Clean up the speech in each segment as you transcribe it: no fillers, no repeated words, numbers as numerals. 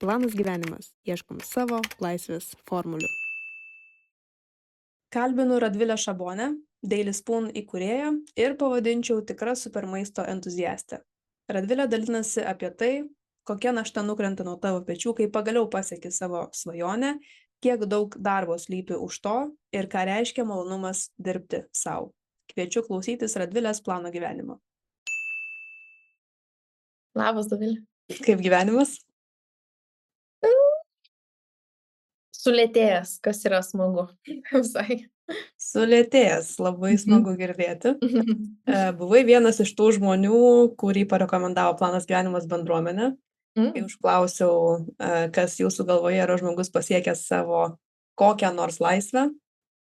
Planas gyvenimas. Ieškom savo laisvės formulių. Kalbinu Radvilę Šabonę, Daily Spoon įkūrėją ir pavadinčiau tikra supermaisto entuziastė. Radvilė dalinasi apie tai, kokia našta nukrenta nuo tavo pečių, kai pagaliau pasieki savo svajonę, kiek daug darbo slypi už to ir ką reiškia malonumas dirbti sau. Kviečiu klausytis Radvilės plano gyvenimo. Labas, Dovilė. Kaip gyvenimas? Sulėtėjęs, kas yra smagu. Visai. Sulėtėjęs, labai smagu girdėti. Buvai vienas iš tų žmonių, kurį parekomendavo Planas gyvenimas bendruomenė. Kai užklausiau, kas jūsų galvoje yra žmogus pasiekęs savo kokią nors laisvę,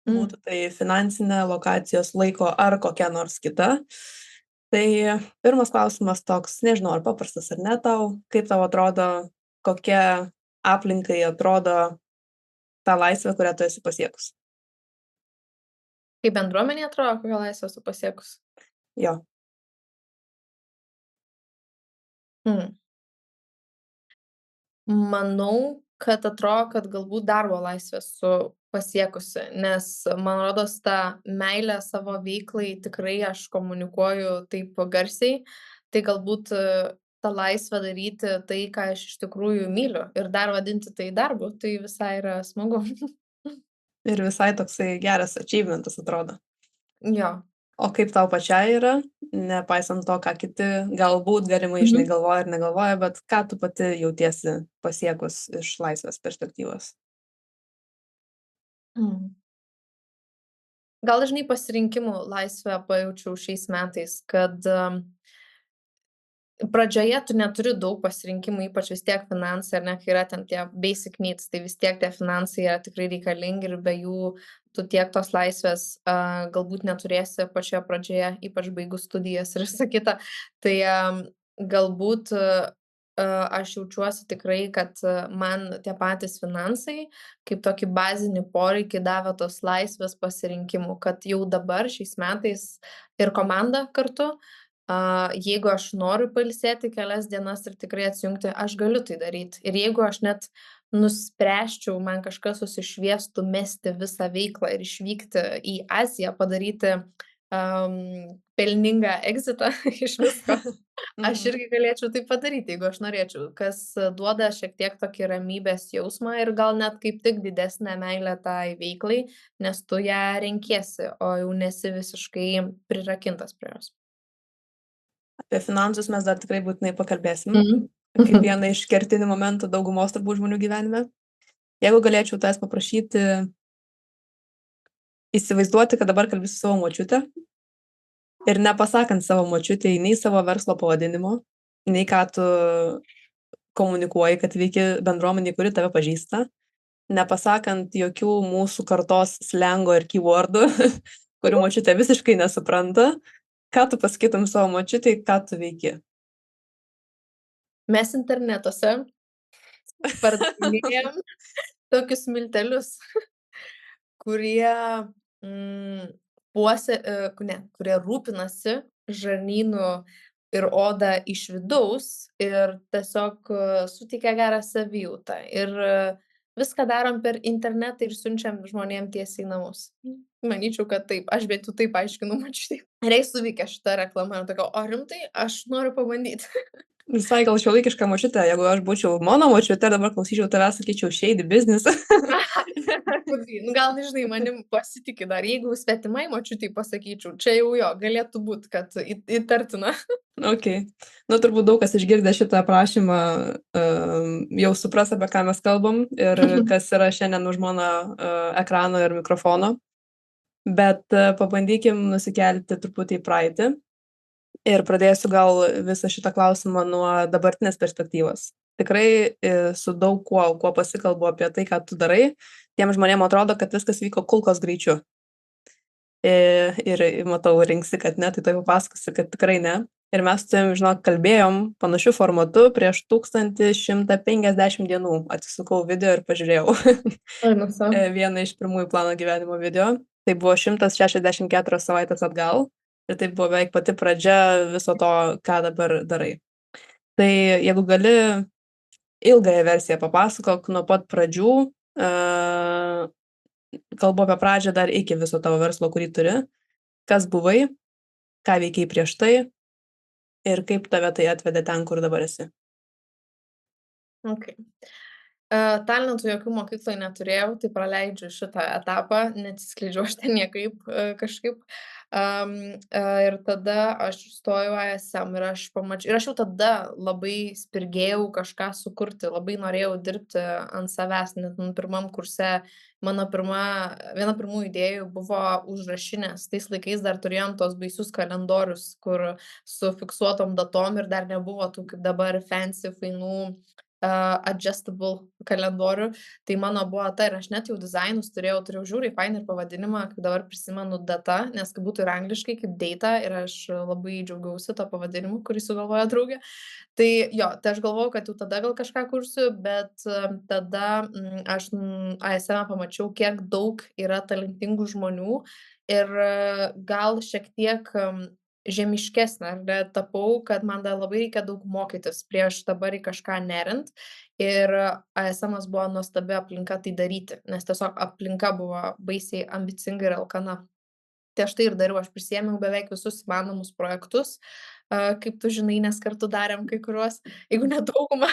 būtų tai finansinė, lokacijos, laiko ar kokia nors kita. Tai pirmas klausimas toks, nežinau, ar paprastas ar ne tau, kaip tau atrodo, kokia aplinkai atrodo ta laisvė, kurią tu esi pasiekus. Kaip bendruomenė atrodo, kokią laisvę esu pasiekus? Jo. Manau, kad atrodo, kad galbūt darbo laisvę esu pasiekusi, nes man rodos tą meilę savo veiklai tikrai aš komunikuoju taip garsiai, tai galbūt tą laisvę daryti tai, ką aš iš tikrųjų myliu ir dar vadinti tai darbu, tai visai yra smagu. Ir visai toksai geras achievementas atrodo. Jo. O kaip tau pačiai yra, nepaisant to, ką kiti galbūt galimai žinai galvoja ir negalvoja, bet ką tu pati jautiesi pasiekus iš laisvės perspektyvos? Gal dažnai pasirinkimų laisvę pajaučiau šiais metais, kad pradžioje tu neturi daug pasirinkimų, ypač vis tiek finansai, ar ne, kai yra ten tie basic needs, tai vis tiek tie finansai yra tikrai reikalingi ir be jų tu tiek tos laisvės galbūt neturėsi pačioje pradžioje, ypač baigus studijas ir visa kita. Tai galbūt aš jaučiuosi tikrai, kad man tie patys finansai kaip tokį bazinį poreikį davė tos laisvės pasirinkimų, kad jau dabar šiais metais ir komanda kartu, jeigu aš noriu pailsėti kelias dienas ir tikrai atsijungti, aš galiu tai daryti. Ir jeigu aš net nuspręsčiau, man kažkas susišviestų mesti visą veiklą ir išvykti į Aziją, padaryti pelningą exitą iš visko, aš irgi galėčiau tai padaryti, jeigu aš norėčiau, kas duoda šiek tiek tokį ramybės jausmą ir gal net kaip tik didesnę meilę tai veiklai, nes tu ją renkiesi, o jau nesi visiškai prirakintas prie jos. Apie finansus mes dar tikrai būtinai pakalbėsim, kaip vieną iš kertinių momentų daugumos turbūt žmonių gyvenime. Jeigu galėčiau tavęs paprašyti įsivaizduoti, kad dabar kalbėsiu savo močiutę ir nepasakant savo močiutei nei savo verslo pavadinimo, nei ką tu komunikuoji, kad veiki bendruomenį, kuri tave pažįsta, nepasakant jokių mūsų kartos slengo ir keywordų, kurių močiutė visiškai nesupranta, ką tu pasakytum savo močiutei, ką tu veiki? Mes internetuose pardavinėjam tokius miltelius, kurie kurie rūpinasi žarnynu ir oda iš vidaus ir tiesiog suteikia gerą savijautą. Ir viską darom per internetą ir siunčiam žmonėm tiesiai į namus. Manyčiau, kad taip. Aš bent jau taip aiškinu močiutei. Ir jai suveikė šitą reklamą. Ir tokia, o rimtai, aš noriu pabandyti. Visai gal šiuolaikiška močiutė, jeigu aš būčiau mano močiutė, dabar klausyčiau tavęs, sakyčiau, shady business. Gal nežinai, manim pasitikė dar, jeigu svetimai močiutei pasakyčiau, čia jau jo, galėtų būti, kad įtartina. Ok. Nu, turbūt daug kas išgirdė šitą aprašymą, jau supras, apie ką mes kalbam ir kas yra šiandien už mano ekrano ir mikrofono. Bet pabandykim nusikelti truputį į praeitį. Ir pradėsiu gal visą šitą klausimą nuo dabartinės perspektyvos. Tikrai su daug kuo pasikalbu apie tai, ką tu darai, tiem žmonėm atrodo, kad viskas vyko kulkos greičiu. Ir matau, rinksi, kad ne, tai tai papasakosi, kad tikrai ne. Ir mes kalbėjom panašių formatų prieš 1150 dienų. Atsisukau video ir pažiūrėjau. Vieną iš pirmųjų plano gyvenimo video. Tai buvo 164 savaitės atgal. Ir tai buvo beveik pati pradžia viso to, ką dabar darai. Tai jeigu gali ilgąją versiją papasakok nuo pat pradžių, kalbu apie pradžią dar iki viso tavo verslo, kurį turi, kas buvai, ką veikiai prieš tai ir kaip tave tai atvedė ten, kur dabar esi. Okay. Talentų jokių mokykloje neturėjau, tai praleidžiu šitą etapą, neatsiskleidžiau aš ten niekaip kažkaip. Ir tada aš įstojau ISM ir aš jau tada labai spirgėjau kažką sukurti, labai norėjau dirbti ant savęs, net pirmam kurse. Viena pirmųjų idėjų buvo užrašinės. Tais laikais dar turėjom tos baisius kalendorius, kur su fiksuotom datom ir dar nebuvo tų kaip dabar fancy, fainų adjustable kalendorių, tai mano buvo ta ir aš net jau dizainus turėjau žiūriai fainą ir pavadinimą, kaip dabar prisimenu data, nes kaip būtų ir angliškai kaip data ir aš labai džiaugiausi to pavadinimu, kurį sugalvojo draugė. Tai jo, tai aš galvojau, kad jau tada gal kažką kursiu, bet tada aš ASM pamačiau, kiek daug yra talentingų žmonių ir gal šiek tiek žemiškesnė, ar ne, tapau, kad man dar labai reikia daug mokytis prieš dabar į kažką nerint. Ir ASM-as buvo nuostabi aplinka tai daryti, nes tiesiog aplinka buvo baisiai ambicinga ir alkana. Tai aš tai ir dariau, aš prisėmiau beveik visus įmanomus projektus, kaip tu žinai, nes kartu darėm kai kuriuos, jeigu ne daugumą.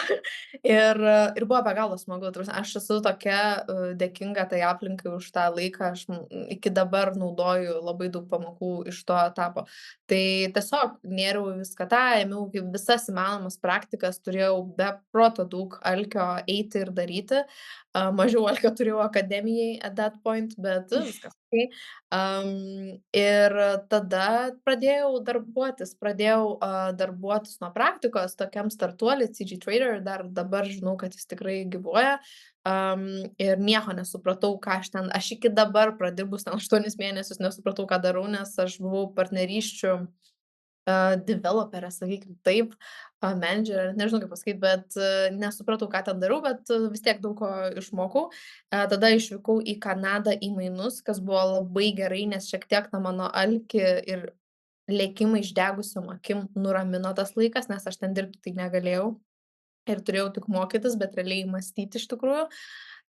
Ir buvo be galo smagu. Aš esu tokia dėkinga tai aplinkai už tą laiką, aš iki dabar naudoju labai daug pamokų iš to etapo. Tai tiesiog nėriau viską tą, ėmiau visas įmanomas praktikas, turėjau be proto daug alkio eiti ir daryti. Mažiau alkio turėjau akademijai at that point, bet viskas. Okay. Ir tada pradėjau darbuotis nuo praktikos tokiam startuoliui CG Trader, dar dabar žinau, kad jis tikrai gyvuoja. Ir nieko nesupratau, aš iki dabar pradirbus ten 8 mėnesius nesupratau, ką darau, nes aš buvau partnerysčių developerė, sakykim taip, managerė, nežinau kaip pasakyti, bet nesupratau, ką ten darau, bet vis tiek daug ko išmokau. Tada išvykau į Kanadą į mainus, kas buvo labai gerai, nes šiek tiek tą mano alkį ir lėkimą išdegusiom akim nuramino tas laikas, nes aš ten dirbti tai negalėjau ir turėjau tik mokytis, bet realiai mąstyti iš tikrųjų.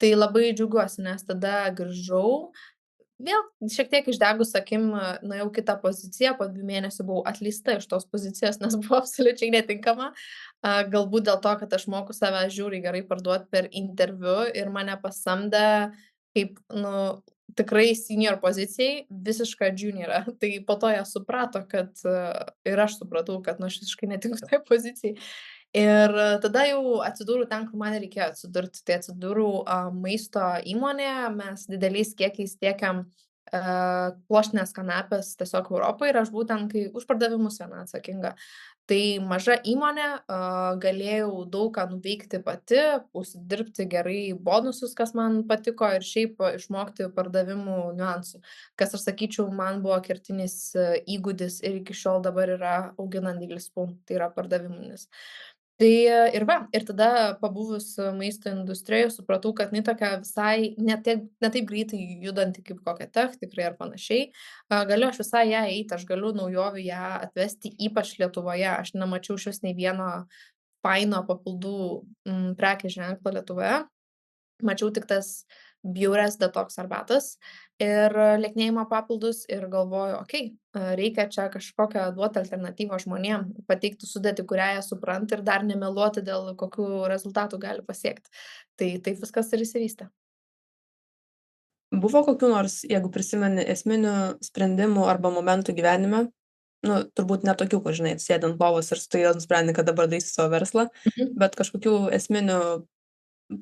Tai labai džiaugiuosi, nes tada grįžau. Vėl šiek tiek išdegus akim nuėjau kitą poziciją, po 2 mėnesių buvau atleista iš tos pozicijos, nes buvo absoliučiai netinkama. Galbūt dėl to, kad aš moku save žiūriai gerai parduoti per interviu ir mane pasamdė kaip, tikrai senior pozicijai visišką juniorą. Tai po to jie suprato, kad ir aš supratau, kad aš visiškai netinku tai pozicijai. Ir tada jau atsidūriau ten, kur man reikėjo atsidurti. Tai atsidūriau maisto įmonėje, mes dideliais kiekiais tiekiam pluoštinės kanapės tiesiog Europoje ir aš būtent už pardavimus viena atsakinga. Tai maža įmonė, galėjau daug ką nuveikti pati, užsidirbti gerai bonusus, kas man patiko ir šiaip išmokti pardavimų niuansų, kas aš sakyčiau, man buvo kertinis įgūdis ir iki šiol dabar yra auginant Daily Spoon, tai yra pardaviminis. Tai ir tada pabuvus maisto industrijoje supratau, kad jinai tokia visai ne taip greitai judanti kaip kokia tech tikrai ar panašiai. Galiu aš visai ją eiti, aš galiu naujovių ją atvesti, ypač Lietuvoje. Aš nemačiau šios nei vieno faino papildų prekės ženklo Lietuvoje. Mačiau tik tas bjaurias detoks arbatas ir lieknėjimo papildus ir galvoju, reikia čia kažkokią duoti alternatyvą žmonėm, pateikti sudėtį, kurią jie supranta ir dar nemeluoti dėl kokių rezultatų gali pasiekti. Tai taip viskas ir įsivystė. Buvo kokių nors, jeigu prisimeni, esminių sprendimų arba momentų gyvenime, turbūt ne tokių, kur, žinai, sėdant lovos ir staiga nusprendė, kad dabar darysi savo verslą, bet kažkokių esminių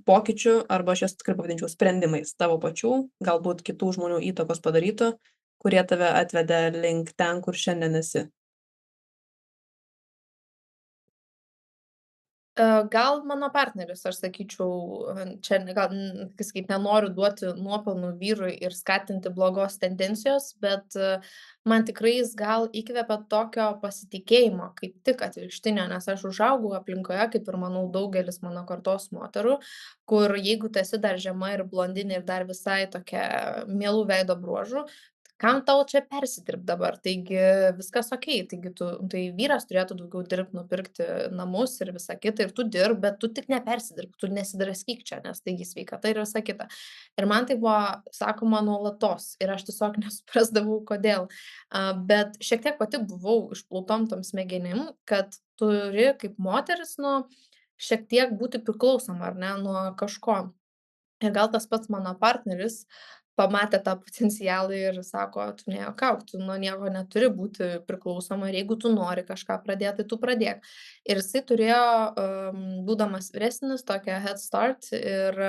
pokyčių, arba aš jas tikrai pavadinčiau sprendimais tavo pačių, galbūt kitų žmonių įtakos padarytų, kurie tave atvedė link ten, kur šiandien esi. Gal mano partneris, aš sakyčiau, čia gal, kaip nenoriu duoti nuopelnų vyrui ir skatinti blogos tendencijos, bet man tikrai jis gal įkvepia tokio pasitikėjimo, kaip tik atvirkštinio, nes aš užaugau aplinkoje, kaip ir manau daugelis mano kartos moterų, kur jeigu tu esi dar žema ir blondinė ir dar visai tokia mielų veido bruožų, kam tau čia persidirbt dabar, taigi viskas okei, taigi tai vyras turėtų daugiau dirbt, nupirkti namus ir visa kita, ir tu dirb, bet tu tik nepersidirbk, tu nesidraskyk čia, nes taigi sveikata ir visa kita. Ir man tai buvo sakoma nuolatos ir aš tiesiog nesuprasdavau, kodėl. Bet šiek tiek pati buvau išplautom tom smegenim, kad turi kaip moteris, šiek tiek būti priklausoma, ar ne, nuo kažko. Ir gal tas pats mano partneris pamatė tą potencialą ir sako, tu nejuokauk, tu nuo nieko neturi būti priklausoma ir jeigu tu nori kažką pradėt, tai tu pradėk. Ir jisai turėjo, būdamas vyresnis, tokią head start ir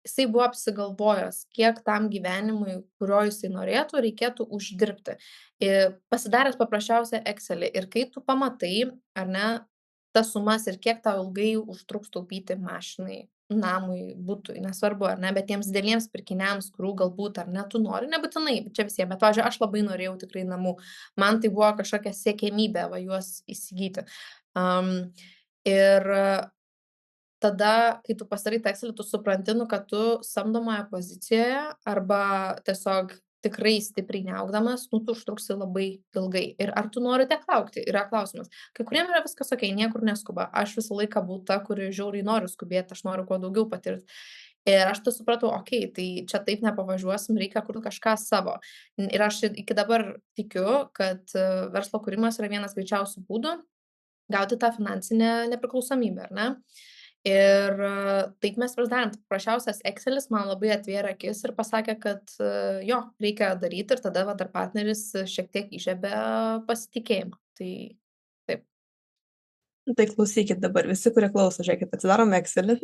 jisai buvo apsigalvojęs, kiek tam gyvenimui, kurio jisai norėtų, reikėtų uždirbti. Ir pasidaręs paprasčiausią Excelį. Ir kai tu pamatai, ar ne, tas sumas ir kiek tau ilgai užtruks taupyti mašinai, namui, butui, nesvarbu, ar ne, bet tiems dideliems pirkiniams, kurių galbūt, ar ne, tu nori, nebūtinai, čia visiem, bet, pavyzdžiui, aš labai norėjau tikrai namų. Man tai buvo kažkokia siekiamybė va juos įsigyti. Ir tada, kai tu pasidarai tą Excelį, tu supranti, kad tu samdomoje pozicijoje arba tiesiog tikrai stipriai neaugdamas, tu užtruksi labai ilgai. Ir ar tu nori tiek laukti, yra klausimas. Kai kuriem yra viskas okei, niekur neskuba. Aš visą laiką buvau ta, kuri žiauriai noriu skubėti, aš noriu kuo daugiau patirti. Ir aš tai supratau, okei, tai čia taip nepavažiuosim, reikia kurti kažką savo. Ir aš iki dabar tikiu, kad verslo kūrimas yra vienas greičiausių būdų gauti tą finansinę nepriklausomybę, ar ne? Ir taip mes pasidarėm. Paprasčiausias Excelis man labai atvėrė akis ir pasakė, kad jo, reikia daryti ir tada va, dar partneris šiek tiek įžiebė pasitikėjimą. Tai taip. Tai klausykit dabar visi, kurie klauso, žiūrėkit, atsidarom Excelį,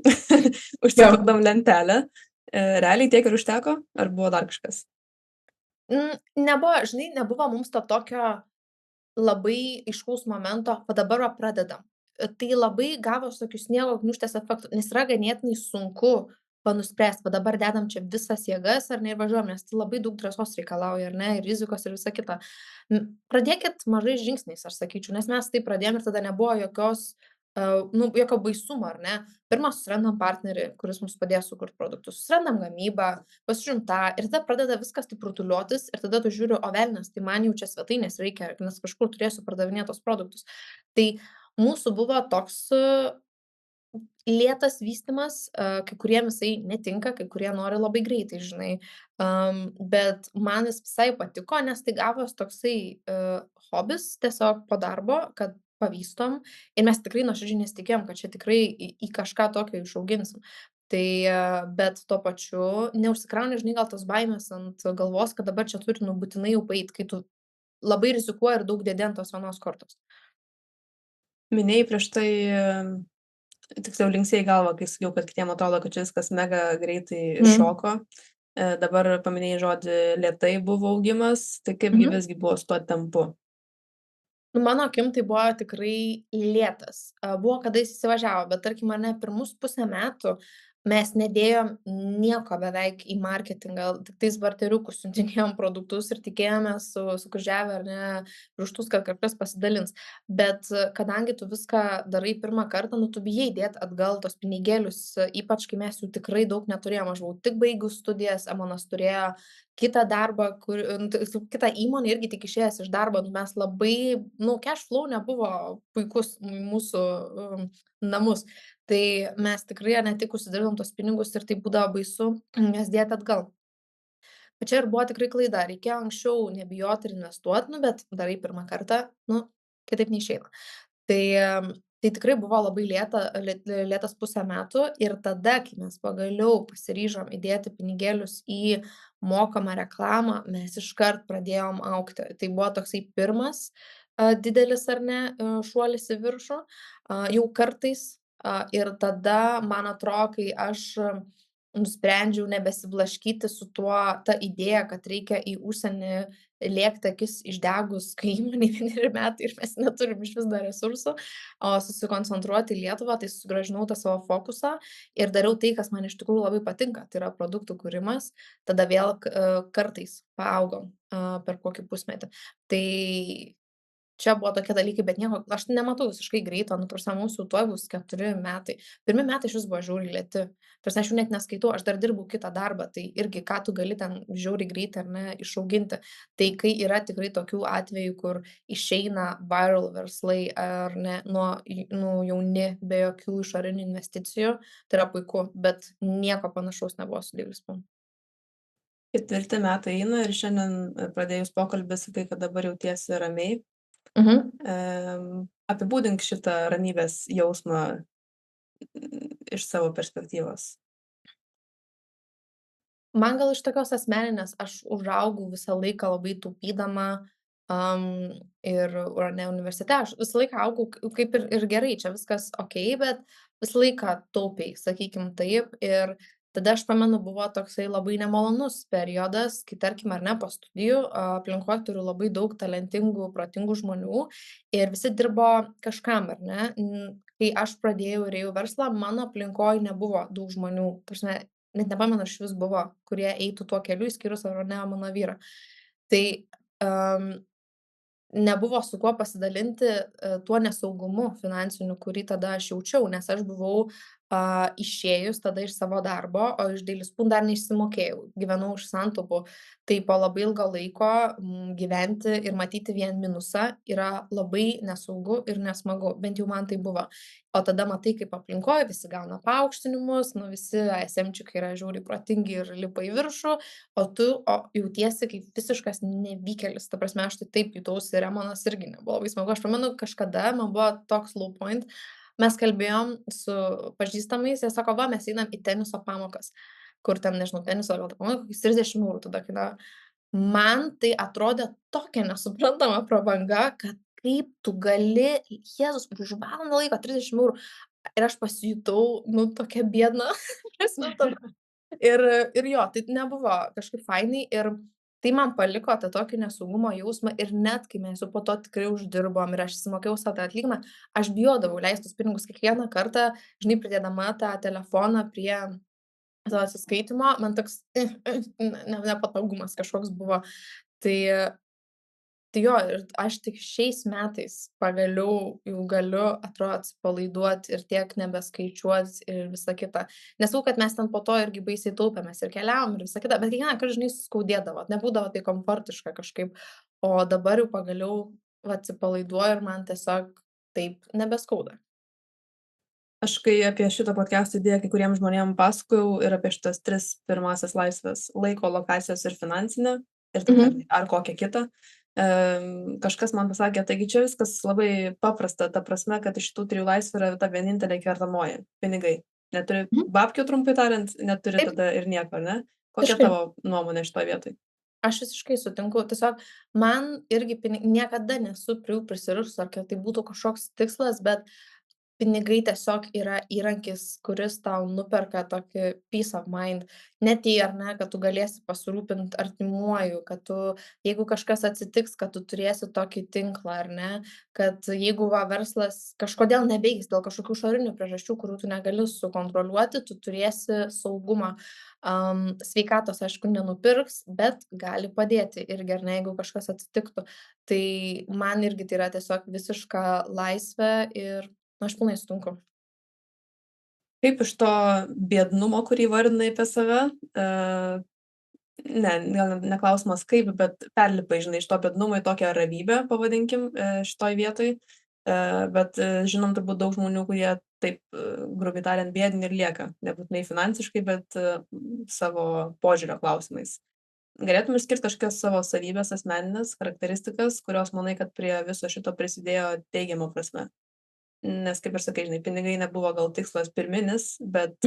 užsipildom lentelę. Realiai tiek ir užteko, ar buvo dar kažkas? Nebuvo, žinai, nebuvo mums to tokio labai aiškaus momento, va dabar va pradedam. Tai labai gavos tokių sniego gniūžtės efektų, nes yra ganėtinai sunku nuspręst, va dabar dedam čia visas jėgas ar ne ir važiuojam, nes tai labai daug drąsos reikalauja, ar ne, ir rizikos ir visa kita. Pradėkit mažais žingsniais, aš sakyčiau, nes mes tai pradėjom ir tada nebuvo jokio baisumo, ar ne. Pirma, susirandam partnerį, kuris mums padės sukurti produktus, susirandam gamybą, pasižiūrim tą ir tada pradeda viskas taip rutuliotis ir tada tu žiūri, o velnias, tai man jau čia svetainės reikia, nes kažkur turėsiu pardavinėti tos produktus. Tai mūsų buvo toks lėtas vystymas, kai kuriem jisai netinka, kai kurie nori labai greitai, žinai. Bet man jis visai patiko, nes tai gavos toksai hobis tiesiog po darbo, kad pavystom ir mes tikrai nuoširdžiai nesitikėjom, kad čia tikrai į kažką tokio išauginsim. Tai, bet tuo pačiu neužsikrauni, žinai, gal tos baimės ant galvos, kad dabar čia turi būtinai jau paeit, kai tu labai rizikuoji ir daug dedi ant tos vienos kortos. Minėjai prieš tai, tiksliau linksėjai galvą, kai sakiau, kad kitiem atrodo, kad čia viskas mega greitai šoko. Dabar paminėjai žodį lėtai buvo augimas, tai kaipgi visgi buvo su tuo tempu? Mano akim tai buvo tikrai lėtas. Buvo, kada jis įsivažiavo, bet tarkim, mane pirmus pusę metų mes nedėjom nieko beveik į marketingą, tiktais barteriukus siuntinėjom produktus ir tikėjomės sukryžiavę ar ne pirštus, kad kažkas pasidalins. Bet kadangi tu viską darai pirmą kartą, tu bijai dėt atgal tos pinigėlius, ypač kai mes jų tikrai daug neturėjom. Aš buvau tik baigus studijas, Emonas turėjo kitą darbą, kitą įmonę irgi tik išėjęs iš darbo, mes labai, cash flow nebuvo puikus mūsų namus. Tai mes tikrai ne tik užsidirbom tos pinigus ir tai būdavo baisu jas dėti atgal. Bet čia ir buvo tikrai klaida, reikėjo anksčiau nebijoti ir investuoti, bet darai pirmą kartą, kitaip neišeina. Tai tikrai buvo labai lėtas pusę metų ir tada, kai mes pagaliau pasiryžom įdėti pinigėlius į mokamą reklamą, mes iškart pradėjom augti. Tai buvo toksai pirmas didelis ar ne šuolis į viršų, jau kartais. Ir tada, man atrodo, kai aš nusprendžiau nebesiblaškyti su ta idėja, kad reikia į užsienį lėkti akis išdegus, kai įmonei 1 metai ir mes neturim iš vis dar resursų, o susikoncentruoti į Lietuvą, tai sugrąžinau tą savo fokusą ir dariau tai, kas man iš tikrųjų labai patinka, tai yra produktų kūrimas, tada vėl kartais paaugom per kokį pusmetį. Tai čia buvo tokie dalykai, bet nieko, aš nematau visiškai greito, nu, prasme, mums jau tuoj bus 4 metai. Pirmi metai išvis buvo žiauriai lėti. Prasme, aš jų net neskaitau, aš dar dirbau kitą darbą, tai irgi ką tu gali ten žiauriai greitai ar ne išauginti. Tai kai yra tikrai tokių atvejų, kur išeina viral verslai ar ne, nu, jauni be jokių išorinių investicijų, tai yra puiku, bet nieko panašaus nebuvo su Daily Spoon. 4 metai eina ir šiandien pradėjus pokalbį sakai, kad dabar jautiesi ramiai. Apibūdink šitą ramybės jausmą iš savo perspektyvos. Man gal iš tokios asmeninės, aš užaugau visą laiką labai taupydama ir ne universitete, aš visą laiką augau kaip ir gerai, čia viskas okei, bet visą laiką taupiai, sakykim taip. Ir tada aš pamenu, buvo toksai labai nemalonus periodas, kai tarkim ar ne po studijų aplinkoje turiu labai daug talentingų, protingų žmonių ir visi dirbo kažkam, ar ne. Kai aš pradėjau ir ėjau verslą, mano aplinkoje nebuvo daug žmonių, ta prasme, net nepamenu, ar išvis buvo, kurie eitų tuo keliu, išskyrus ar ne mano vyrą. Tai nebuvo su kuo pasidalinti tuo nesaugumu finansiniu, kurį tada aš jaučiau, nes aš buvau išėjus tada iš savo darbo, o iš Daily Spoon dar neišsimokėjau, gyvenau iš santaupų. Tai po labai ilgo laiko gyventi ir matyti vien minusą yra labai nesaugu ir nesmagu, bent jau man tai buvo. O tada matai, kaip aplinkoje visi gauna paaukštinimus, nu visi ASM-čikai yra žiauriai protingi ir lipa į viršų, o tu jautiesi kaip visiškas nevykėlis. Ta prasme, aš tai taip jutausi ir Emonas irgi nebuvo labai smagu. Aš pamenu, kažkada man buvo toks low point, mes kalbėjom su pažįstamais, jie sako, va, mes einam į teniso pamokas, kur ten, nežinau, teniso gal pamoka, kokius 30 eurų tada kainavo. Man tai atrodė tokia nesuprantama prabanga, kad kaip tu gali, Jėzus, už valandą laiko 30 eurų. Ir aš pasijutau, nu, tokia biedna. Ir jo, tai nebuvo kažkaip fainai ir tai man paliko tą tokį nesaugumo jausmą ir net kai mes jau po to tikrai uždirbom ir aš susimokėjau sau tą atlyginimą, aš bijodavau leist tuos pinigus kiekvieną kartą, žinai, pridėdama tą telefoną prie to atsiskaitymo, man toks nepatogumas kažkoks buvo. Tai jo, ir aš tik šiais metais pagaliau jau galiu, atrodo, atsipalaiduot ir tiek nebeskaičiuot ir visa kita. Nesakau, kad mes ten po to irgi baisiai taupėmės ir keliavom ir visa kita, bet kiekvieną kartą, žinai, skaudėdavo, nebūdavo tai komfortiška kažkaip. O dabar jau pagaliau atsipalaiduoju ir man tiesiog taip nebeskauda. Aš kai apie šitą podcast'o idėją kai kuriem žmonėm pasakojau ir apie šitas 3 pirmąsias laisvės - laiko, lokacijos ir finansinę, ir tada ar kokią kitą. Kažkas man pasakė, taigi čia viskas labai paprasta, ta prasme, kad iš šitų 3 laisvių yra ta vienintelė kertamoji - pinigai. Neturi babkių, trumpai tariant, neturi Taip. tada ir nieko, ar ne? Kokia Visiškai. tavo nuomonė šitoj vietoj? Aš visiškai sutinku. Tiesiog man irgi niekada nesu prie jų prisirišus, ar kad tai būtų kažkoks tikslas, bet pinigai tiesiog yra įrankis, kuris tau nuperka tokį peace of mind. Net jei ar ne, kad tu galėsi pasirūpint artimuoju, kad tu, jeigu kažkas atsitiks, kad tu turėsi tokį tinklą, ar ne, kad jeigu verslas kažkodėl neveiks dėl kažkokių išorinių priežasčių, kurių tu negali sukontroliuoti, tu turėsi saugumą. Sveikatos, aišku, nenupirks, bet gali padėti irgi, ar ne, jeigu kažkas atsitiktų. Tai man irgi tai yra tiesiog visiška laisvė ir aš pilnai sutinku. Kaip iš to biednumo, kurį vardinai apie save, gal ne klausimas kaip, bet perlipai, žinai, iš to biednumo į tokią ramybę, pavadinkim, šitoj vietoj. Bet žinom turbūt daug žmonių, kurie taip, grubiai tariant, biedni ir lieka. Nebūtinai finansiškai, bet savo požiūrio klausimais. Galėtum išskirti kažkokias savo savybės asmeninės, charakteristikas, kurios manai, kad prie viso šito prisidėjo teigiama prasme. Nes, kaip ir sakai, žinai, pinigai nebuvo gal tikslas pirminis, bet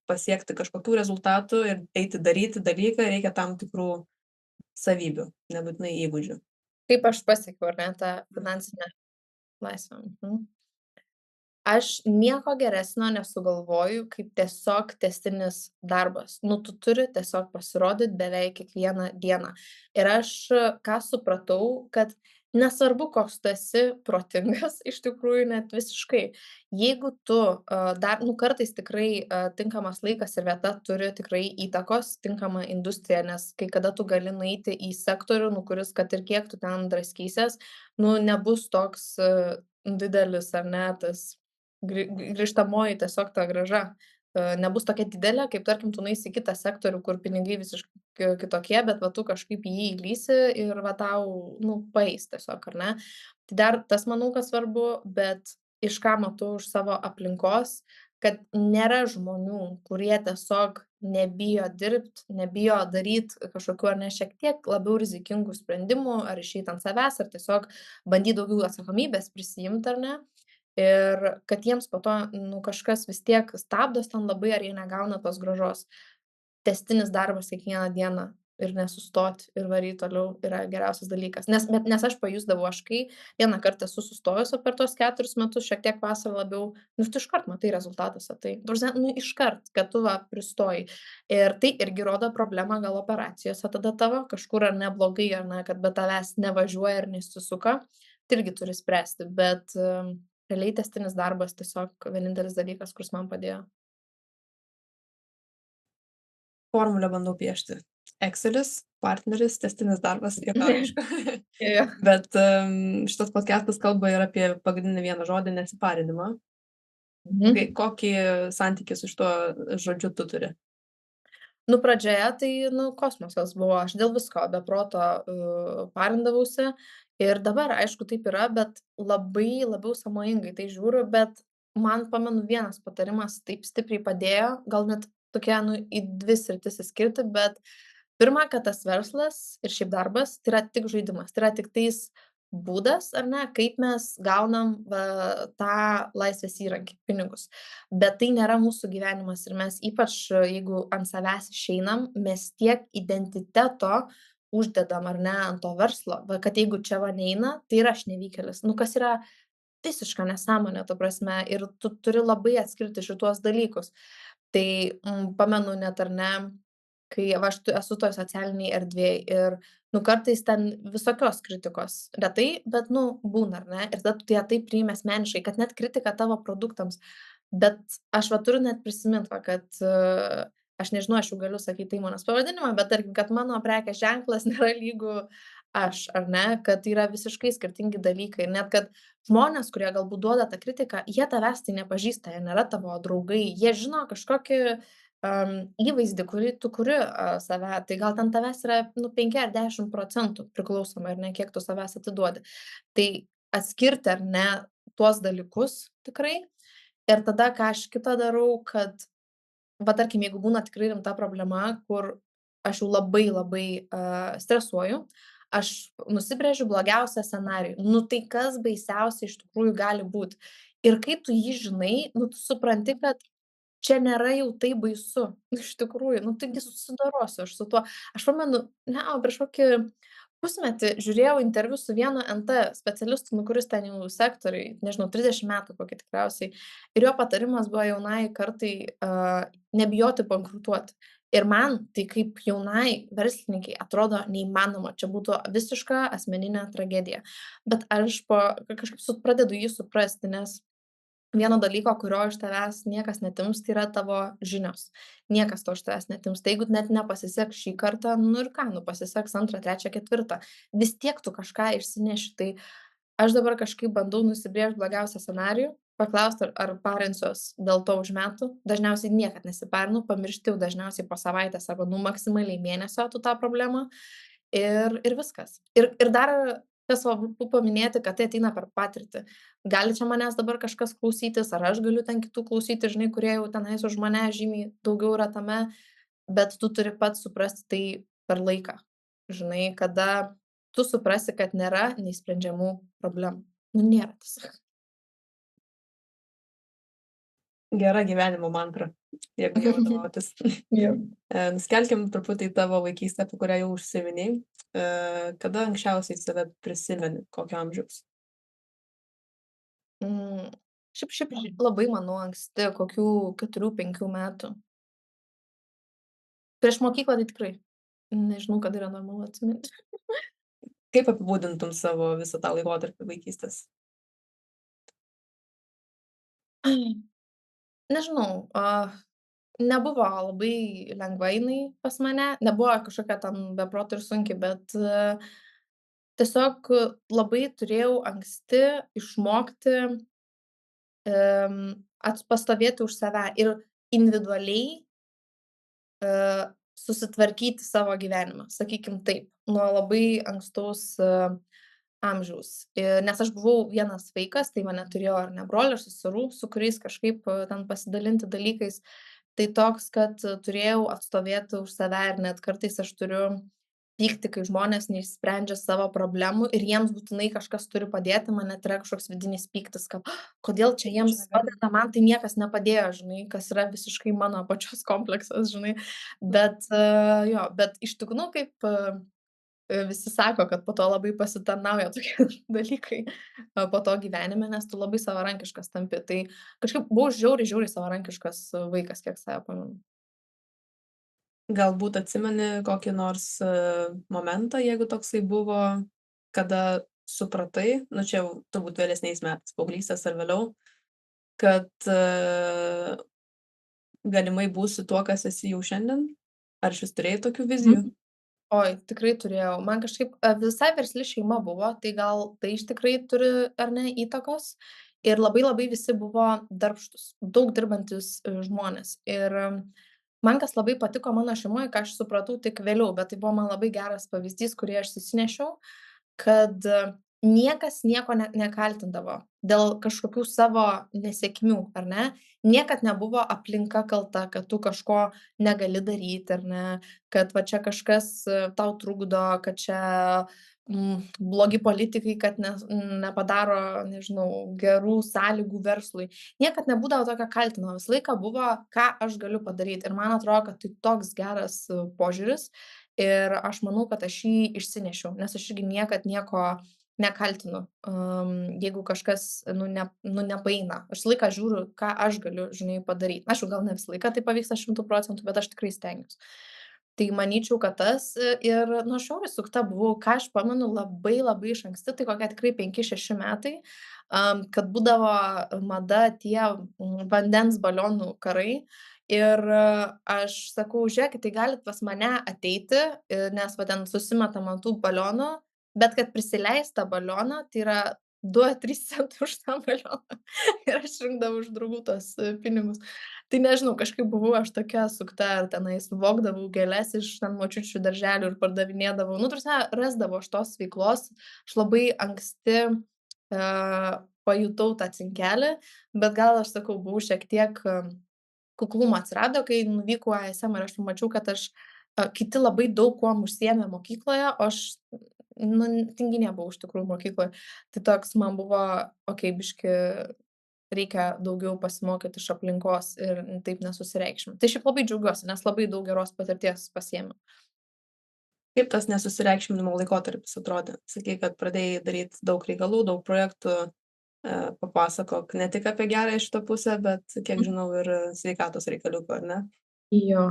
pasiekti kažkokių rezultatų ir eiti daryti dalyką reikia tam tikrų savybių, nebūtinai įgūdžių. Kaip aš pasiekiau, ar ne, tą finansinę laisvę. Aš nieko geresnio nesugalvoju, kaip tiesiog tęstinis darbas. Nu, tu turi tiesiog pasirodyti beveik kiekvieną dieną. Ir aš ką supratau, kad Nesvarbu, koks tu esi protingas, iš tikrųjų net visiškai. Jeigu tu, dar kartais tikrai, tinkamas laikas ir vieta turi tikrai įtakos, tinkama industrija, nes kai kada tu gali nueiti į sektorių, kuris kad ir kiek tu ten draskysies, nebus toks, didelis ar ne, tas grįžtamoji tiesiog ta grąža, nebus tokia didelė, kaip tarkim tu nueisi į kitą sektorių, kur pinigai visiškai kitokie, bet va tu kažkaip į jį įlįsi ir va tau, paeis tiesiog, ar ne? Tai dar tas manau, kad svarbu, bet iš ką matau iš savo aplinkos, kad nėra žmonių, kurie tiesiog nebijo dirbt, nebijo daryt kažkokių ar ne šiek tiek labiau rizikingų sprendimų, ar išeit ant savęs, ar tiesiog bandyt daugiau atsakomybės prisiimt, ar ne? Ir kad jiems po to, kažkas vis tiek stabdos ten labai, ar jie negauna tos grąžos. Tęstinis darbas kiekvieną dieną ir nesustot ir varyt toliau yra geriausias dalykas. Nes aš pajusdavau, aš kai vieną kartą esu sustojus o per tuos 4 metus, šiek tiek vasarą labiau, tu iškart matai rezultatuose tai. Ta prasme, iškart, kad tu va pristojai. Ir tai irgi rodo problemą gal operacijose tada tavo, kažkur ar ne blogai, ar ne, kad be tavęs nevažiuoja ir nesisuka, tai irgi turi spręsti. Bet realiai tęstinis darbas tiesiog vienintelis dalykas, kuris man padėjo. Formulę bandau piešti. Excelis, partneris, tęstinis darbas, juokauju. Jo. Bet šitas podcastas kalba ir apie pagrindinį vieną žodį - nesiparinimą. Mhm. Kokį santykį su šituo žodžiu tu turi? Pradžioje tai, kosmosas buvo, aš dėl visko be proto, parindavausi ir dabar, aišku, taip yra, bet labai labiau sąmojingai tai žiūriu, bet man pamenu vienas patarimas taip stipriai padėjo, gal net tokia, į 2 sritis išskirti, bet pirma, kad tas verslas ir šiaip darbas tai yra tik žaidimas, tai yra tiktais būdas, ar ne, kaip mes gaunam va tą laisvės įrankį, pinigus. Bet tai nėra mūsų gyvenimas ir mes ypač, jeigu ant savęs išeinam, mes tiek identiteto uždedam, ar ne, ant to verslo. Va, kad jeigu čia va neina, tai ir aš nevykėlis. Kas yra visiška nesąmonė, ta prasme, ir tu turi labai atskirti šituos dalykus. Tai, pamenu net, ar ne, kai va aš esu toj socialinėj erdvėj ir, kartais ten visokios kritikos, retai, bet, būna, ar ne, ir tada tu ją taip priimi asmeniškai, kad net kritika tavo produktams. Bet aš va turiu net prisimint va, kad, aš nežinau, aš jau galiu sakyt įmonės pavadinimą, bet tarkim, kad mano prekės ženklas nėra lygu aš, ar ne, kad tai yra visiškai skirtingi dalykai. Net kad žmonės, kurie galbūt duoda tą kritiką, jie tavęs tai nepažįsta, jie nėra tavo draugai, jie žino kažkokį įvaizdį, kurį tu kuri save, tai gal ten tavęs yra 5 ar 10% priklausomai, ar ne, kiek tu savęs atiduodi. Tai atskirti, ar ne, tuos dalykus tikrai. Ir tada, ką aš kitą darau, kad, va tarkim, jeigu būna tikrai rimta problema, kur aš jau labai labai stresuoju, aš nusibrėžiu blogiausią scenarijų. Tai kas baisiausia iš tikrųjų gali būt. Ir kai tu jį žinai, tu supranti, kad čia nėra jau taip baisu. Iš tikrųjų, taigi susidorosiu aš su tuo. Aš pamenu, prieš kokį pusmetį žiūrėjau interviu su vienu NT specialistu, kuris ten jau sektoriuj, nežinau, 30 metų kokį tikriausiai. Ir jo patarimas buvo jaunai kartai nebijoti bankrutuoti. Ir man tai kaip jaunai verslininkai atrodo neįmanoma. Čia būtų visiška asmeninė tragedija. Bet aš kažkaip pradedu jį suprasti, nes vieno dalyko, kurio iš tavęs niekas netims, tai yra tavo žinios. Niekas to iš tavęs netims. Tai jeigu net nepasiseks šį kartą, ir ką, pasiseks antrą, trečią, ketvirtą. Vis tiek tu kažką išsineši. Tai aš dabar kažkaip bandau nusibrėžti blogiausią scenarijų, paklausti, ar parinsiuos dėl to už metų. Dažniausiai niekad nesiparinu, pamiršti jau dažniausiai po savaitės arba maksimaliai mėnesio tu tą problemą. Ir viskas. Ir dar kas svarbu paminėti, kad tai ateina per patirtį. Gali čia manęs dabar kažkas klausytis, ar aš galiu ten kitų klausyti, žinai, kurie jau tenais už mane žymiai daugiau yra tame, bet tu turi pats suprasti tai per laiką. Žinai, kada tu suprasi, kad nėra neįsprendžiamų problemų. Nėra tiesiog. Gera gyvenimo mantra, jeigu jau vadovautis. Nuskelkim truputį į tavo vaikystę, apie kurią jau užsiminėjai. Kada anksčiausiai save prisimeni, kokio amžiaus? Šiaip labai, manau, anksti, kokių 4-5 metų. Prieš mokyklą tai tikrai. Nežinau, kada yra normalu atsiminti. Kaip apibūdintum savo visą tą laikotarpį vaikystės? Nežinau, nebuvo labai lengva jinai pas mane, nebuvo kažkokia ten be proto ir sunki, bet tiesiog labai turėjau anksti išmokti pastovėti už save ir individualiai susitvarkyti savo gyvenimą, sakykim taip, nuo labai ankstaus amžiaus. Nes aš buvau vienas vaikas, tai man neturėjau ar ne brolių, ar seserų, su kuriais kažkaip ten pasidalinti dalykais. Tai toks, kad turėjau atstovėti už save ir net kartais aš turiu pykti, kai žmonės neišsprendžia savo problemų ir jiems būtinai kažkas turi padėti, man net yra kažkoks vidinis pyktis, kad kodėl čia jiems padeda, man tai niekas nepadėjo, žinai, kas yra visiškai mano pačios kompleksas, žinai. Bet jo, bet iš tikrųjų, kaip visi sako, kad po to labai pasitarnauja tokie dalykai po to gyvenime, nes tu labai savarankiškas tampi. Tai kažkaip buvau žiauriai, žiauriai savarankiškas vaikas, kiek save pamenu. Galbūt atsimeni kokį nors momentą, jeigu toksai buvo, kada supratai, nu čia jau turbūt vėlesniais metais, paauglystės ar vėliau, kad galimai būsi tuo, kas esi jau šiandien? Ar išvis turėjai tokių vizijų? Oi, tikrai turėjau. Man kažkaip visai versli šeima buvo, tai gal tai iš tikrai turi ar ne įtakos. Ir labai labai visi buvo darbštūs, daug dirbantis žmonės. Ir man kas labai patiko mano šeimoje, ką aš supratau tik vėliau, bet tai buvo man labai geras pavyzdys, kurį aš susinešiau, kad niekas nieko nekaltindavo dėl kažkokių savo nesėkmių, ar ne? Niekad nebuvo aplinka kalta, kad tu kažko negali daryti, ar ne? Kad va čia kažkas tau trukdo, kad čia blogi politikai, kad nepadaro, nežinau, gerų sąlygų verslui. Niekad nebūdavo tokio kaltino, visą laiką buvo, ką aš galiu padaryti. Ir man atrodo, kad tai toks geras požiūris. Ir aš manau, kad aš jį išsinešiau, nes aš irgi niekad nieko nekaltinu, jeigu kažkas, nepaeina. Aš visą laiką žiūriu, ką aš galiu, žinai, padaryti. Aišku, gal ne visą laiką tai pavyksta 100%, bet aš tikrai stengiuosi. Tai manyčiau, kad tas ir nuo šiol įsukta buvau, ką aš pamenu labai labai iš anksti, tai kokie tikrai 5-6 metai, kad būdavo mada tie vandens balionų karai. Ir aš sakau, žiūrėkit, tai galit pas mane ateiti, nes va ten susimetam ant tų balionų, bet kad prisileist tą balioną, tai yra 2-3 centai už tą balioną. Ir aš rinkdavau iš draugų tuos pinigus. Tai nežinau, kažkaip buvau aš tokia sukta, ar tenais vogdavau gėles iš ten močiučių darželių ir pardavinėdavau. Nu, ta prasme, rasdavau aš tos veiklos. Aš labai anksti pajutau tą cinkelį, bet gal aš sakau, buvau šiek tiek kuklumo atsirado, kai nuvykau į ASM ir aš pamačiau, kad kiti labai daug kuom užsiėmė mokykloje, o aš tinginė buvau iš tikrųjų mokykloje. Tai toks man buvo, biški reikia daugiau pasimokyti iš aplinkos ir taip nesusireikšminti. Tai šiaip labai džiaugiuosi, nes labai daug geros patirties pasiėmiau. Kaip tas nesusireikšminimo laikotarpis atrodė? Sakei, kad pradėjai daryti daug reikalų, daug projektų. Papasakok ne tik apie gerąją šitą pusę, bet, kiek žinau, ir sveikatos reikaliukų, ar ne? Jo.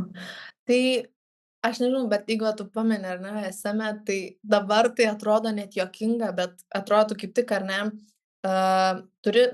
Tai aš nežinau, bet jeigu tu pameni, ar ne, esame, tai dabar tai atrodo net juokinga, bet atrodo kaip tik, ar ne,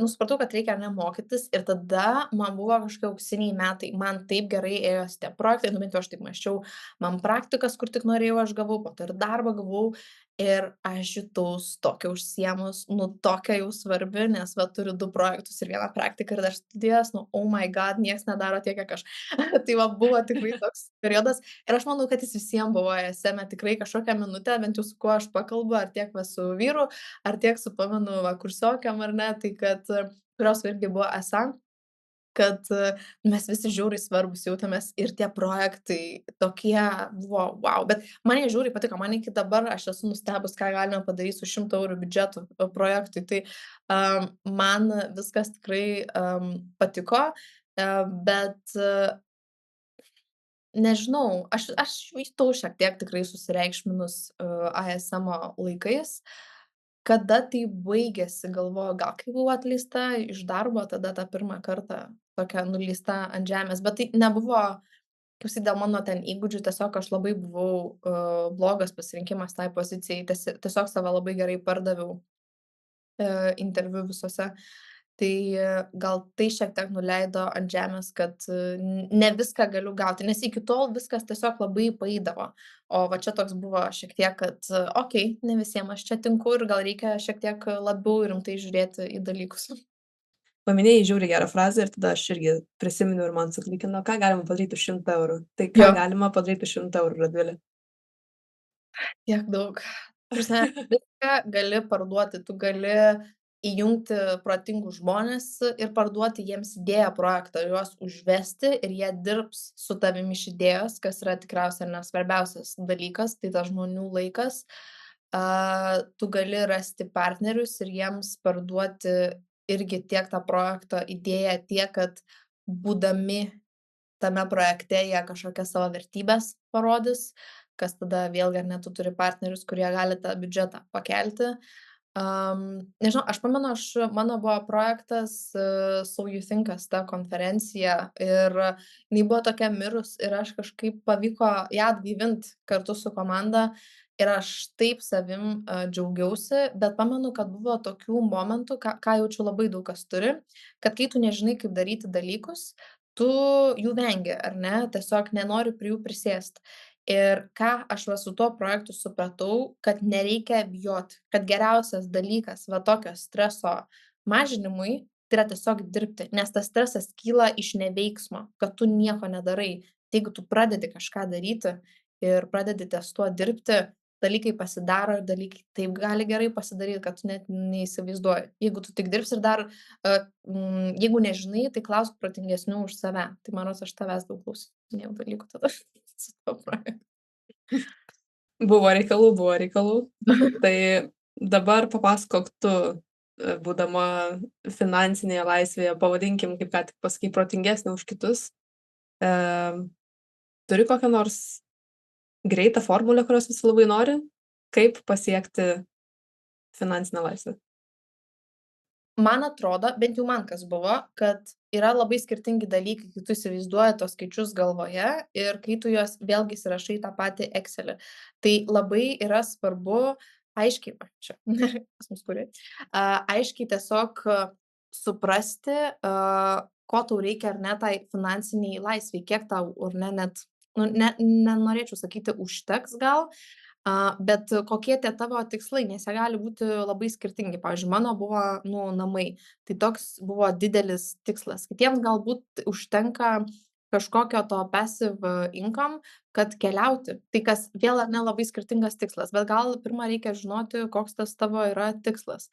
supratau, kad reikia ar ne mokytis ir tada man buvo kažkokie auksiniai metai. Man taip gerai ėjosi tie projektai, bent jau aš taip mąsčiau, man praktikas, kur tik norėjau, aš gavau, po to ir darbą gavau. Ir aš jutaus tokia užsiemus, tokia jau svarbi, nes va turiu 2 projektus ir 1 praktiką ir dar studijas, oh my god, nieks nedaro tiek, kiek aš. Tai va buvo tikrai toks periodas ir aš manau, kad jis visiems buvo esame tikrai kažkokią minutę, bent jau su kuo aš pakalbu, ar tiek va su vyru, ar tiek su pamenu va kursiokiam ar ne, tai kad kurios irgi buvo esą, kad mes visi žiauriai svarbus jautėmės ir tie projektai tokie buvo wow, bet man jie žiauriai patiko, man iki dabar aš esu nustebus, ką galima padaryti su 100 eurų biudžetu projektui, tai man viskas tikrai patiko, bet nežinau, aš jutau šiek tiek tikrai susireikšminus ASM laikais. Kada tai baigėsi, galvoju, gal kai buvau atleista iš darbo, tada tą pirmą kartą tokia nuleista ant žemės, bet tai nebuvo kaip sakyt, dėl mano ten įgūdžių tiesiog aš labai buvau blogas pasirinkimas tai pozicijai, tiesiog save labai gerai pardaviau interviu visuose. Tai gal tai šiek tiek nuleido ant žemės, kad ne viską galiu gauti, nes iki tol viskas tiesiog labai paeidavo. O va čia toks buvo šiek tiek, kad okei, ne visiem aš čia tinku ir gal reikia šiek tiek labiau rimtai žiūrėti į dalykus. Paminėjai žiauriai gerą frazę ir tada aš irgi prisiminiau ir man suklikino, ką galima padaryti už 100 eurų. Tai ką Jo. galima padaryti už 100 eurų, Radvilė? Tiek daug. Ta prasme, viską gali parduoti, tu gali įjungti protingus žmones ir parduoti jiems idėją, projektą, juos užvesti ir jie dirbs su tavimi iš idėjos, kas yra tikriausiai ar ne svarbiausias dalykas, tai tas žmonių laikas. Tu gali rasti partnerius ir jiems parduoti irgi tiek tą projekto idėją, tiek, kad būdami tame projekte jie kažkokias savo vertybės parodys, kas tada vėlgi ar ne tu turi partnerius, kurie gali tą biudžetą pakelti. Nežinau, aš pamenu, mano buvo projektas So You Thinkas, ta konferencija ir jinai buvo tokia mirus ir aš kažkaip pavyko ją atgaivint kartu su komanda ir aš taip savim džiaugiausi, bet pamenu, kad buvo tokių momentų, ką jaučiu labai daug kas turi, kad kai tu nežinai, kaip daryti dalykus, tu jų vengi, ar ne, tiesiog nenori prie jų prisėst. Ir ką aš va su tuo projektu supratau, kad nereikia bijot, kad geriausias dalykas va tokio streso mažinimui, tai yra tiesiog dirbti, nes tas stresas kyla iš neveiksmo, kad tu nieko nedarai. Tai jeigu tu pradedi kažką daryti ir pradedi ties tuo dirbti, dalykai pasidaro ir dalykai taip gali gerai pasidaryti, kad tu net neįsivaizduoji. Jeigu tu tik dirbsi ir dar, jeigu nežinai, tai klausk protingesnių už save. Tai manau, aš tavęs daug klausinėjau dalykų tada su tuo projektu. Buvo reikalų. Tai dabar papasakok tu, būdama finansinėje laisvėje, pavadinkim, kaip ką tik pasakai, protingesnė už kitus. Turi kokią nors greitą formulę, kurios visi labai nori, kaip pasiekti finansinę laisvę? Man atrodo, bent jau man kas buvo, kad yra labai skirtingi dalykai, kai tu įsivaizduoji tos skaičius galvoje ir kai tu juos vėlgi įsirašai į tą patį Excelį. Tai labai yra svarbu aiškiai, čia, pas mus kuri, aiškiai tiesiog suprasti, ko tau reikia ar ne tai finansiniai laisvei, kiek tau ar ne net, nenorėčiau sakyti užteks gal, bet kokie tie tavo tikslai, nes jie gali būti labai skirtingi. Pavyzdžiui, mano buvo, namai. Tai toks buvo didelis tikslas. Kitiems galbūt užtenka kažkokio to passive income, kad keliauti. Tai kas vėl ar ne labai skirtingas tikslas, bet gal pirmą reikia žinoti, koks tas tavo yra tikslas.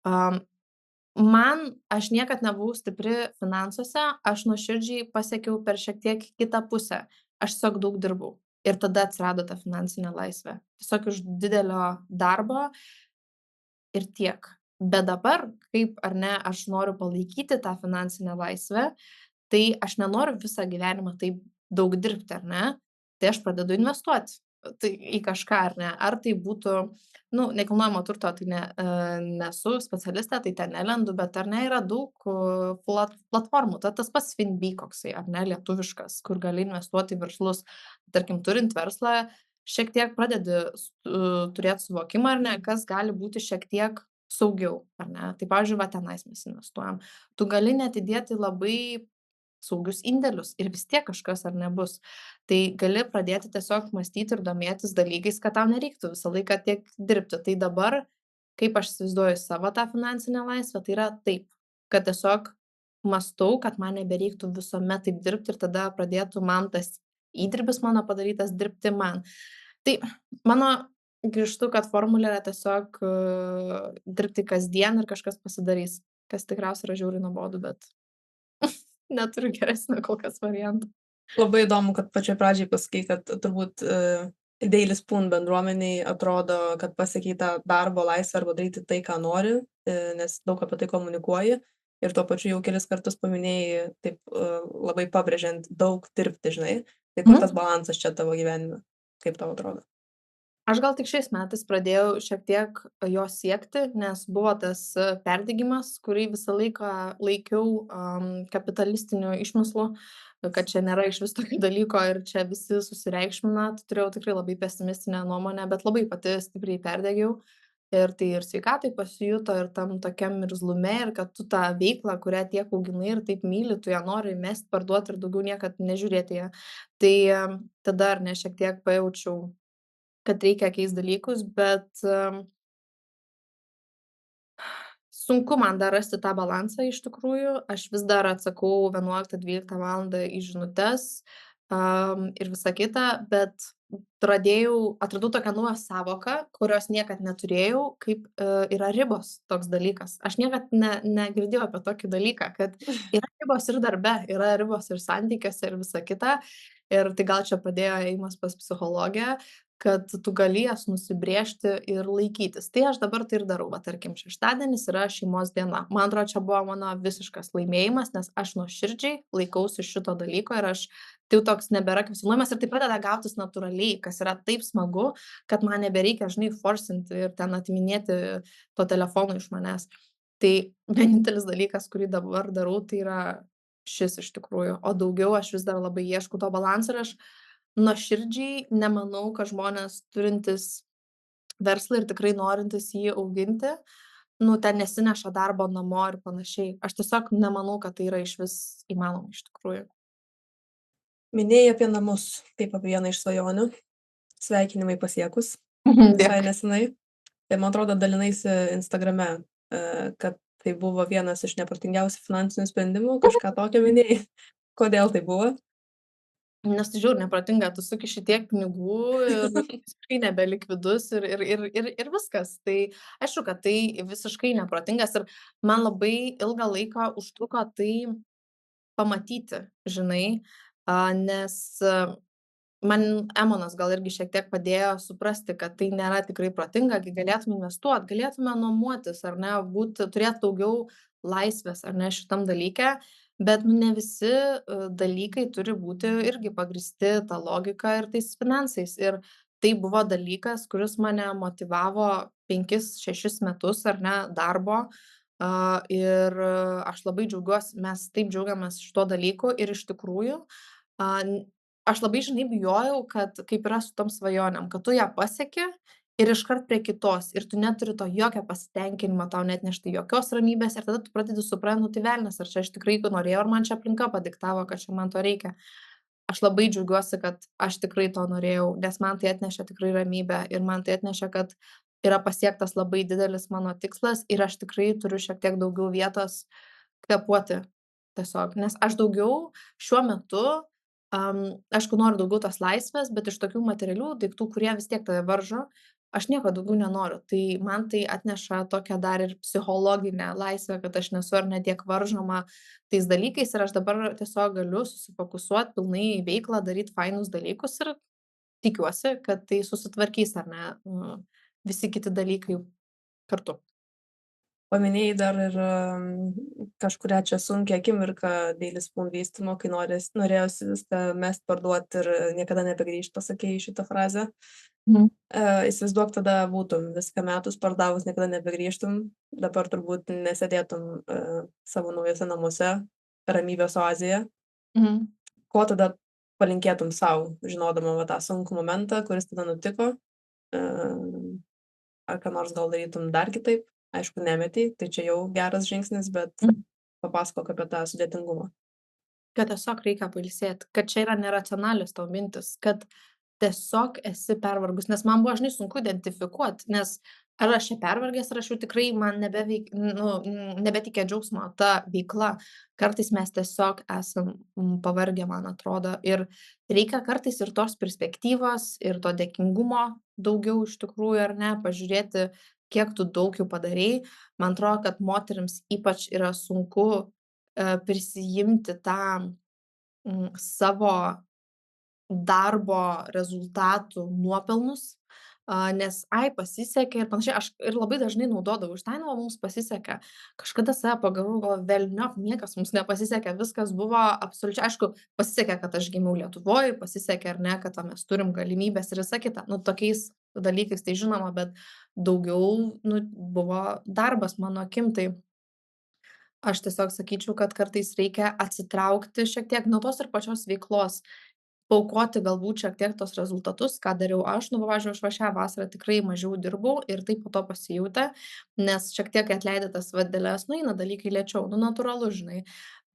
Aš niekad nebuvau stipri finansuose, aš nuoširdžiai pasiekiau per šiek tiek kitą pusę. Aš tiesiog daug dirbau. Ir tada atsirado ta finansinė laisvė. Tiesiog iš didelio darbo ir tiek. Bet dabar, kaip ar ne, aš noriu palaikyti tą finansinę laisvę, tai aš nenoriu visą gyvenimą taip daug dirbti, ar ne? Tai aš pradedu investuoti į kažką, ar ne? Ar tai būtų, nekilnojamo turto, tai nesu specialistė, tai ten nelendu, bet ar ne yra daug platformų. Tas pats Finbi koksai, ar ne, lietuviškas, kur gali investuoti į verslus. Tarkim, turint verslą, šiek tiek pradedi turėti suvokimą, ar ne, kas gali būti šiek tiek saugiau, ar ne. Tai, pavyzdžiui, tenais mes investuojam. Tu gali net įdėti labai saugius indėlius ir vis tiek kažkas ar nebus. Tai gali pradėti tiesiog mąstyti ir domėtis dalykais, kad tau nereiktų visą laiką tiek dirbti. Tai dabar, kaip aš įsivaizduoju savo tą finansinę laisvę, tai yra taip, kad tiesiog mąstau, kad man nebereiktų visuomet taip dirbti ir tada pradėtų man tas įdirbis mano padarytas dirbti man. Tai mano grįžtu, kad formulė yra tiesiog dirbti kasdien ir kažkas pasidarys, kas tikriausiai yra žiauriai nuobodu, bet neturiu geresnio kol kas variantų. Labai įdomu, kad pačioj pradžiai pasakai, kad turbūt Daily Spoon bendruomeniai atrodo, kad pasiekai tą darbo laisvę arba daryti tai, ką nori, nes daug apie tai komunikuoji ir tuo pačiu jau kelis kartus paminėjai, taip labai pabrėžiant, daug dirbti, žinai. Tai kur tas balansas čia tavo gyvenime? Kaip tau atrodo? Aš gal tik šiais metais pradėjau šiek tiek jo siekti, nes buvo tas perdegimas, kurį visą laiką laikiau kapitalistiniu išmislu, kad čia nėra išvis tokio dalyko ir čia visi susireikšmina, tai turėjau tikrai labai pesimistinę nuomonę, bet labai pati stipriai perdegiau. Ir tai ir sveikatai pasijuto, ir tam tokiam irzlume, ir kad tu tą veiklą, kurią tiek auginai ir taip myli, tu ją nori mest, parduot ir daugiau niekad nežiūrėti į ją. Tai tada ar ne šiek tiek pajaučiau, kad reikia keist dalykus, bet sunku man dar rasti tą balansą iš tikrųjų. Aš vis dar atsakau 11-12 valandą į žinutes, ir visa kita, bet atradau tokią naują sąvoką, kurios niekad neturėjau, kaip, yra ribos toks dalykas. Aš niekad negirdėjau apie tokį dalyką, kad yra ribos ir darbe, yra ribos ir santykiuose ir visa kita. Ir tai gal čia padėjo ėjimas pas psichologę, kad tu gali jas nusibrėžti ir laikytis. Tai aš dabar tai ir darau. Va, tarkim, šeštadienis yra šeimos diena. Man atrodo, čia buvo mano visiškas laimėjimas, nes aš nuoširdžiai laikausi šito dalyko ir tai jau toks nebėra kvestionuojamas ir tai pradeda gautis natūraliai, kas yra taip smagu, kad man nebereikia, žinai, forsinti ir ten atiminėti to telefono iš manęs. Tai vienintelis dalykas, kurį dabar darau, tai yra šis iš tikrųjų. O daugiau aš vis dar labai ieškau to balanso ir aš nuoširdžiai nemanau, kad žmonės turintys verslą ir tikrai norintys jį auginti, ten nesineša darbo namo ir panašiai. Aš tiesiog nemanau, kad tai yra išvis įmanoma iš tikrųjų. Minėjai apie namus, kaip apie vieną iš svajonių. Sveikinimai pasiekus visai Dėkui. nesenai. Tai man atrodo dalinaisi Instagrame, kad tai buvo vienas iš neprotingiausių finansinių sprendimų, kažką tokio minėjai. Kodėl tai buvo? Nes tai žiauriai neprotinga, tu sukiši tiek pinigų ir visiškai nebelikvidus ir viskas. Tai aišku, kad tai visiškai neprotingas ir man labai ilgą laiką užtruko tai pamatyti, žinai, nes man Emonas gal irgi šiek tiek padėjo suprasti, kad tai nėra tikrai protinga, kai galėtume investuot, galėtume nuomotis, ar ne, turėt daugiau laisvės, ar ne, šitam dalyke, bet ne visi dalykai turi būti irgi pagrįsti ta logika ir tais finansais. Ir tai buvo dalykas, kuris mane motyvavo 5-6 metus, ar ne, darbo. Ir aš labai džiaugiuosi, mes taip džiaugiamės šituo dalyku ir iš tikrųjų aš labai, žinai, bijojau, kad kaip yra su tom svajonėm, kad tu ją pasieki ir iškart prie kitos ir tu neturi to jokio pasitenkinimo, tau neatnešta jokios ramybės ir tada tu pradedi suprasti, nu tai velnias, ar čia aš tikrai norėjau, ar man čia aplinka padiktavo, kad čia man to reikia. Aš labai džiaugiuosi, kad aš tikrai to norėjau, nes man tai atnešė tikrai ramybę ir man tai atnešė, kad yra pasiektas labai didelis mano tikslas ir aš tikrai turiu šiek tiek daugiau vietos kvėpuoti tiesiog, nes aš daugiau šiuo metu, aišku, noriu daugiau tos laisvės, bet iš tokių materialių daiktų, kurie vis tiek tave varžo, aš nieko daugiau nenoriu. Tai man tai atneša tokią dar ir psichologinę laisvę, kad aš nesu ar ne tiek varžoma tais dalykais ir aš dabar tiesiog galiu susifokusuot pilnai į veiklą, daryt fainus dalykus ir tikiuosi, kad tai susitvarkys, ar ne, visi kiti dalykai kartu. Paminėjai dar ir kažkurią čia sunkią akimirką Daily Spoon vystymo, kai norėjosi viską mest, parduot ir niekada nebegrįžt, pasakėjai šitą frazę. Įsivaizduok, tada būtum viską metus pardavus, niekada nebegrįžtum, dabar turbūt nesėdėtum savo naujose namuose, ramybės oazėje. Ko tada palinkėtum savo, žinodama va tą sunkų momentą, kuris tada nutiko? Ar ką nors gal darytum dar kitaip? Aišku, nemetei, tai čia jau geras žingsnis, bet papasakok apie tą sudėtingumą. Kad tiesiog reikia pailsėti, kad čia yra neracionalios tavo mintis, kad tiesiog esi pervargus, nes man buvo, žinai, sunku identifikuoti, nes ar aš čia pervargęs, ar aš jau tikrai man nebetikė džiaugsmo ta veikla. Kartais mes tiesiog esam pavargę, man atrodo, ir reikia kartais ir tos perspektyvos, ir to dėkingumo daugiau iš tikrųjų, ar ne, pažiūrėti, kiek tu daug jau padarei. Man atrodo, kad moterims ypač yra sunku prisijimti tą savo darbo rezultatų nuopelnus, nes pasisekė ir panašiai. Aš ir labai dažnai naudodavau Štainovo mums pasisekė. Kažkada save pagavau, galvoju, velniop, niekas mums nepasisekė, viskas buvo absoliučiai, aišku, pasisekė, kad aš gimiau Lietuvoje, pasisekė ar ne, kad mes turim galimybės ir visa kita. Tokiais dalykais tai žinoma, bet daugiau buvo darbas mano akim, tai Aš tiesiog sakyčiau, kad kartais reikia atsitraukti šiek tiek nuo tos ir pačios veiklos, paaukoti galbūt šiek tiek tuos rezultatus, ką dariau aš. Nu, va pavyzdžiui, aš va šią vasarą tikrai mažiau dirbau ir tai po to pasijautė, nes šiek tiek kai atleidi tas vadeles, nueina dalykai lėčiau, nu, natūralu, žinai.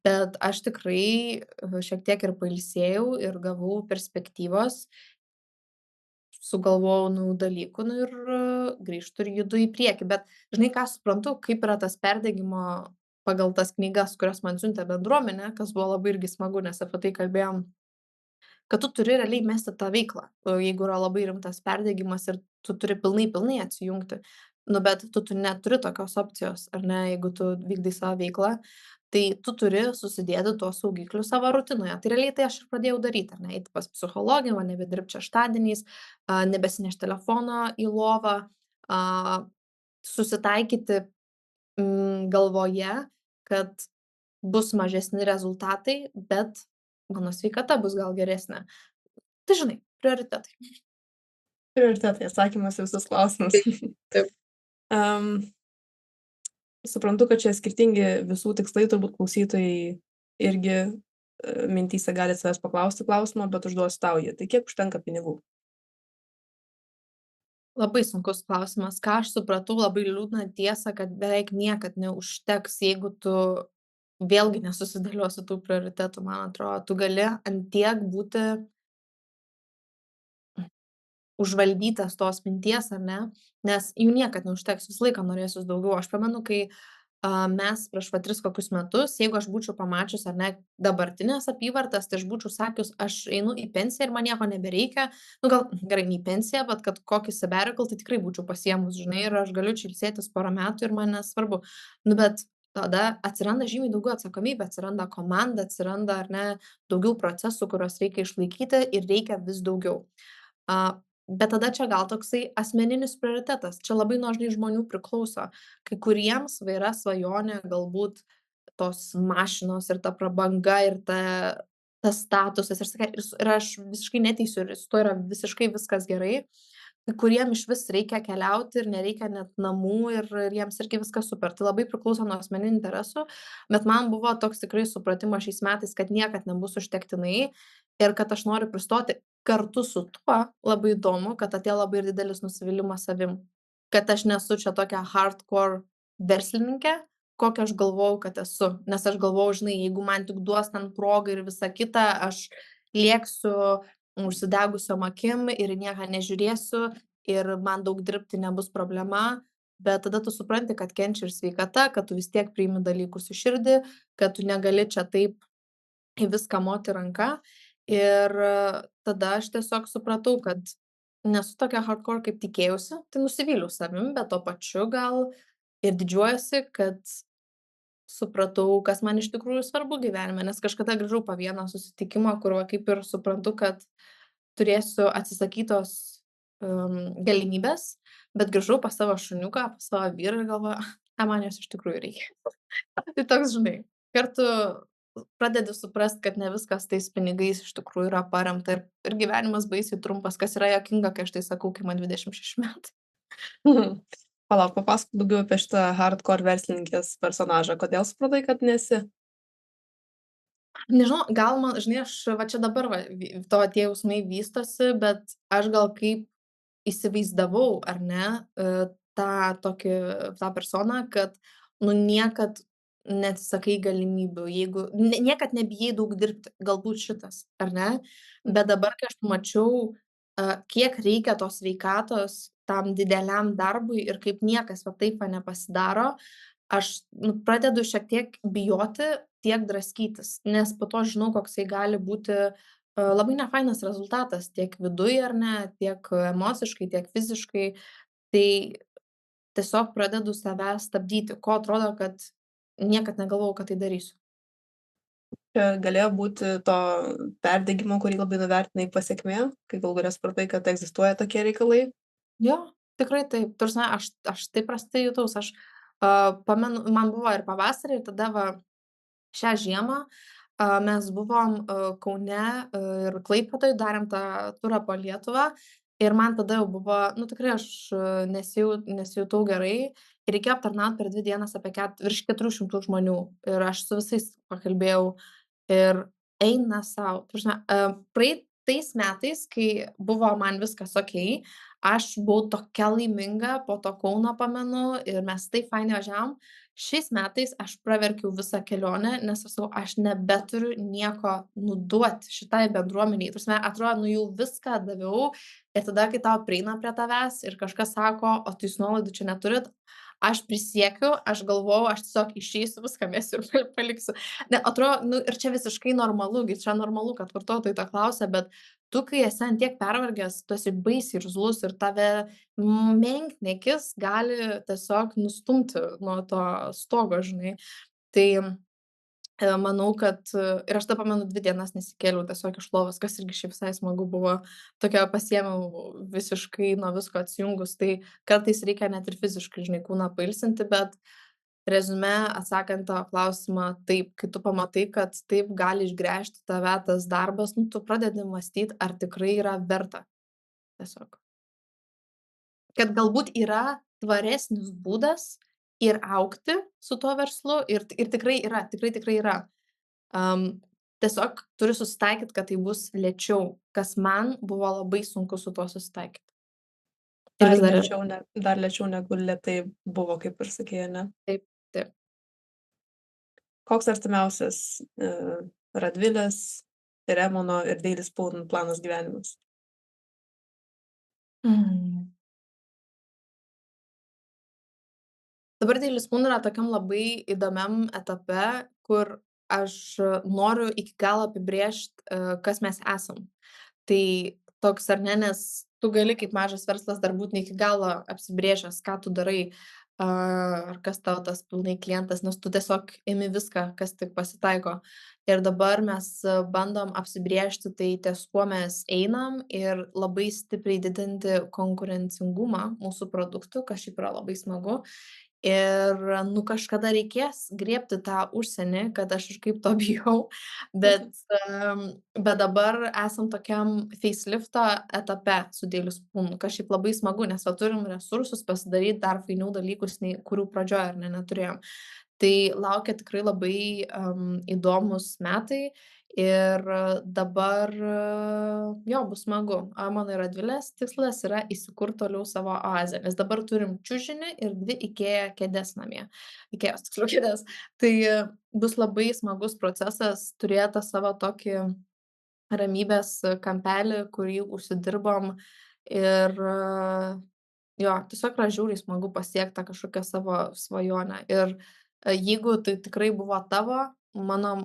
Bet aš tikrai šiek tiek ir pailsėjau ir gavau perspektyvos, sugalvojau naujų dalykų, nu ir grįžtu ir judu į priekį. Bet žinai, ką suprantu, kaip yra tas perdegimo pagal tas knygas, kurias man siuntė bendruomenė, kas buvo labai irgi smagu, nes apie tai kalbėjom, kad tu turi realiai mesti tą veiklą, jeigu yra labai rimtas perdegimas ir tu turi pilnai atsijungti. Nu, bet tu neturi tokios opcijos, ar ne, jeigu tu vykdai savo veiklą, tai tu turi susidėti tuos saugiklius savo rutinoje. Tai realiai tai aš ir pradėjau daryti, ar ne, eiti pas psichologę, va nebedirbt šeštadieniais, nebesinešt telefono į lovą, a, susitaikyti, galvoje, kad bus mažesni rezultatai, bet mano sveikata bus gal geresnė. Tai žinai, prioritetai. Prioritetai, atsakymas į visus klausimus. Taip. Am, suprantu, kad čia skirtingi visų tikslai, turbūt klausytojai irgi mintyse gali savęs paklausti klausimą, bet užduosiu tau jį. Tai kiek užtenka pinigų? Labai sunkus klausimas. Ką aš supratau, labai liūdna tiesa, kad beveik niekad neužteks, jeigu tu vėlgi nesusidėliosi tų prioritetų, man atrodo. Tu gali ant tiek būti užvaldytas tos minties, ar ne, nes jų niekad neužteks, visą laiką norėsis daugiau. Aš pamenu, kai mes prieš va 3 kokius metus, jeigu aš būčiau pamačius, ar ne, dabartinės apyvartas, tai aš būčiau sakius, aš einu į pensiją ir man nieko nebereikia. Nu, gal gerai, ne į pensiją, bet kad kokį sabbatical, tai tikrai būčiau pasiėmus, žinai, ir aš galiu čia ilsėtis porą metų ir man nesvarbu. Nu, bet tada atsiranda žymiai daugiau atsakomybė, atsiranda komanda, atsiranda, ar ne, daugiau procesų, kuriuos reikia išlaikyti ir reikia vis daugiau. Bet tada čia gal toksai asmeninis prioritetas. Čia labai nuo žinai žmonių priklauso. Kai kuriems va yra svajonė galbūt tos mašinos ir ta prabanga ir tas statusas ir sakai ir aš visiškai neteisiu ir su tuo yra visiškai viskas gerai. Kai kuriem išvis reikia keliauti ir nereikia net namų ir jiems irgi viskas super. Tai labai priklauso nuo asmeninių interesų, bet man buvo toks tikrai supratimas šiais metais, kad niekad nebus užtektinai ir kad aš noriu pristoti kartu su tuo, labai įdomu, kad atėjo labai ir didelis nusivylimas savim. Kad aš nesu čia tokia hardcore verslininkė, kokią aš galvojau, kad esu. Nes aš galvojau, žinai, jeigu man tik duos ten progą ir visa kita, aš lėksiu užsidegusiom akim ir į nieką nežiūrėsiu ir man daug dirbti nebus problema. Bet tada tu supranti, kad kenčia ir sveikata, kad tu vis tiek priimi dalykus į širdį, kad tu negali čia taip į viską moti ranka. Ir tada aš tiesiog supratau, kad nesu tokia hardcore, kaip tikėjausi, tai nusivyliau savim, bet tuo pačiu gal ir didžiuojuosi, kad supratau, kas man iš tikrųjų svarbu gyvenime, nes kažkada grįžau po vieno susitikimo, kur va kaip ir suprantu, kad turėsiu atsisakyt tos, galimybės, bet grįžau pas savo šuniuką, pas savo vyrą ir galvoju, man jos iš tikrųjų reikia. Tai toks, žinai, kartu pradedi suprast, kad ne viskas tais pinigais iš tikrųjų yra paremta ir gyvenimas baisiai trumpas, kas yra juokinga, kai aš tai sakau, kai man 26 metai. Palauk, papasakok daugiau apie šitą hardcore verslininkės personažą. Kodėl supratai, kad nesi? Nežinau, gal man, žinai, aš va čia dabar va, to tie jausmai vystosi, bet aš gal kaip įsivaizdavau, ar ne, tą personą, kad, nu, niekad neatsisakai galimybių, jeigu niekad nebijai daug dirbti, galbūt šitas, ar ne? Bet dabar, kai aš pamačiau, kiek reikia tos sveikatos tam dideliam darbui ir kaip niekas va taip va nepasidaro, aš, nu, pradedu šiek tiek bijoti, tiek draskytis, nes po to žinau, koksai gali būti labai nefainas rezultatas tiek viduj, ar ne, tiek emociškai, tiek fiziškai. Tai tiesiog pradedu save stabdyti, ko atrodo, kad niekad negalvojau, kad tai darysiu. Čia galėjo būti to perdegimo, kurį labai nuvertinai pasekmė, kai galų gale supratai, kad egzistuoja tokie reikalai. Jo, tikrai taip. Ta prasme, aš taip prastai jutaus. Aš pamenu, man buvo ir pavasarį, ir tada va šią žiemą mes buvom Kaune ir Klaipėdoj, darėm tą turą po Lietuvą ir man tada jau buvo, nu tikrai aš nesijutau gerai ir reikėjo aptarnaut per 2 dienas apie virš 400 žmonių. Ir aš su visais pakalbėjau ir eina sau. Ta prasme, praeitais metais, kai buvo man viskas okei, aš buvau tokia laiminga po to Kauno pamenu ir mes taip fainai važiavom. Šiais metais aš praverkiau visą kelionę, nes aš sakau, aš nebeturiu nieko duoti šitai bendruomeniai. Ta prasme, atrodo, nu jau viską daviau ir tada, kai tau prieina prie tavęs ir kažkas sako, o tai jūs nuolaidų čia neturit, aš prisiekiu, aš galvojau, aš tiesiog išeisiu, viską mesiu ir paliksiu. Ne, atrodo, nu ir čia visiškai normalu, gi čia normalu, kad vartotojai to klausia, bet tu, kai esi ant tiek pervargęs, tu esi baisiai irzlus ir tave menkniekis gali tiesiog nustumti nuo to stogo, žinai. Tai manau, kad ir aš tada pamenu 2 dienas nesikėliau tiesiog iš lovos, kas irgi šiaip visai smagu buvo. Tokia pasiėmiau visiškai nuo visko atsijungus. Tai kartais reikia net ir fiziškai, žinai, kūną pailsinti, bet reziume atsakant tavo klausimą, taip, kai tu pamatai, kad taip gali išgręžti tave tas darbas, nu, tu pradedi mąstyt, ar tikrai yra verta. Tiesiog. Kad galbūt yra tvaresnis būdas ir augti su tuo verslu ir tikrai yra, tikrai yra. Tiesiog turi susitaikyt, kad tai bus lėčiau, kas man buvo labai sunku su tuo susitaikyt. Ir vis dar yra. Dar lėčiau negu lėtai buvo, kaip ir sakei, ne? Taip. Koks artimiausias Radvilės, Remono ir Daily Spoon planas gyvenimas? Dabar Daily Spoon yra tokiam labai įdomiam etape, kur aš noriu iki galo apibrėžt, kas mes esam. Tai toks ar ne, nes tu gali kaip mažas verslas dar būt ne iki galo apsibrėžęs, ką tu darai, ar kas tavo tas pilnai klientas, nes tu tiesiog imi viską, kas tik pasitaiko. Ir dabar mes bandom apsibrėžti tai, ties kuo mes einam ir labai stipriai didinti konkurencingumą mūsų produktų, kas šiaip yra labai smagu. Ir, nu, kažkada reikės griebti tą užsienį, kad aš kažkaip to bijau, bet dabar esam tokiam facelifto etape su Daily Spoon, kas šiaip labai smagu, nes va turim resursus pasidaryt dar fainiau dalykus, kurių pradžioje ar neturėjom. Tai laukia tikrai labai įdomus metai ir dabar jo, bus smagu. Mano ir Radvilės tikslas yra įsikurt toliau savo oazę, nes dabar turim čiužinį ir 2 IKEA kėdes namie. IKEAs tiksliau kėdes. Tai bus labai smagus procesas turėti tą savo tokį ramybės kampelį, kurį užsidirbom ir jo, tiesiog yra žiauriai smagu pasiekt tą kažkokią savo svajonę. Ir jeigu tai tikrai buvo tavo, mano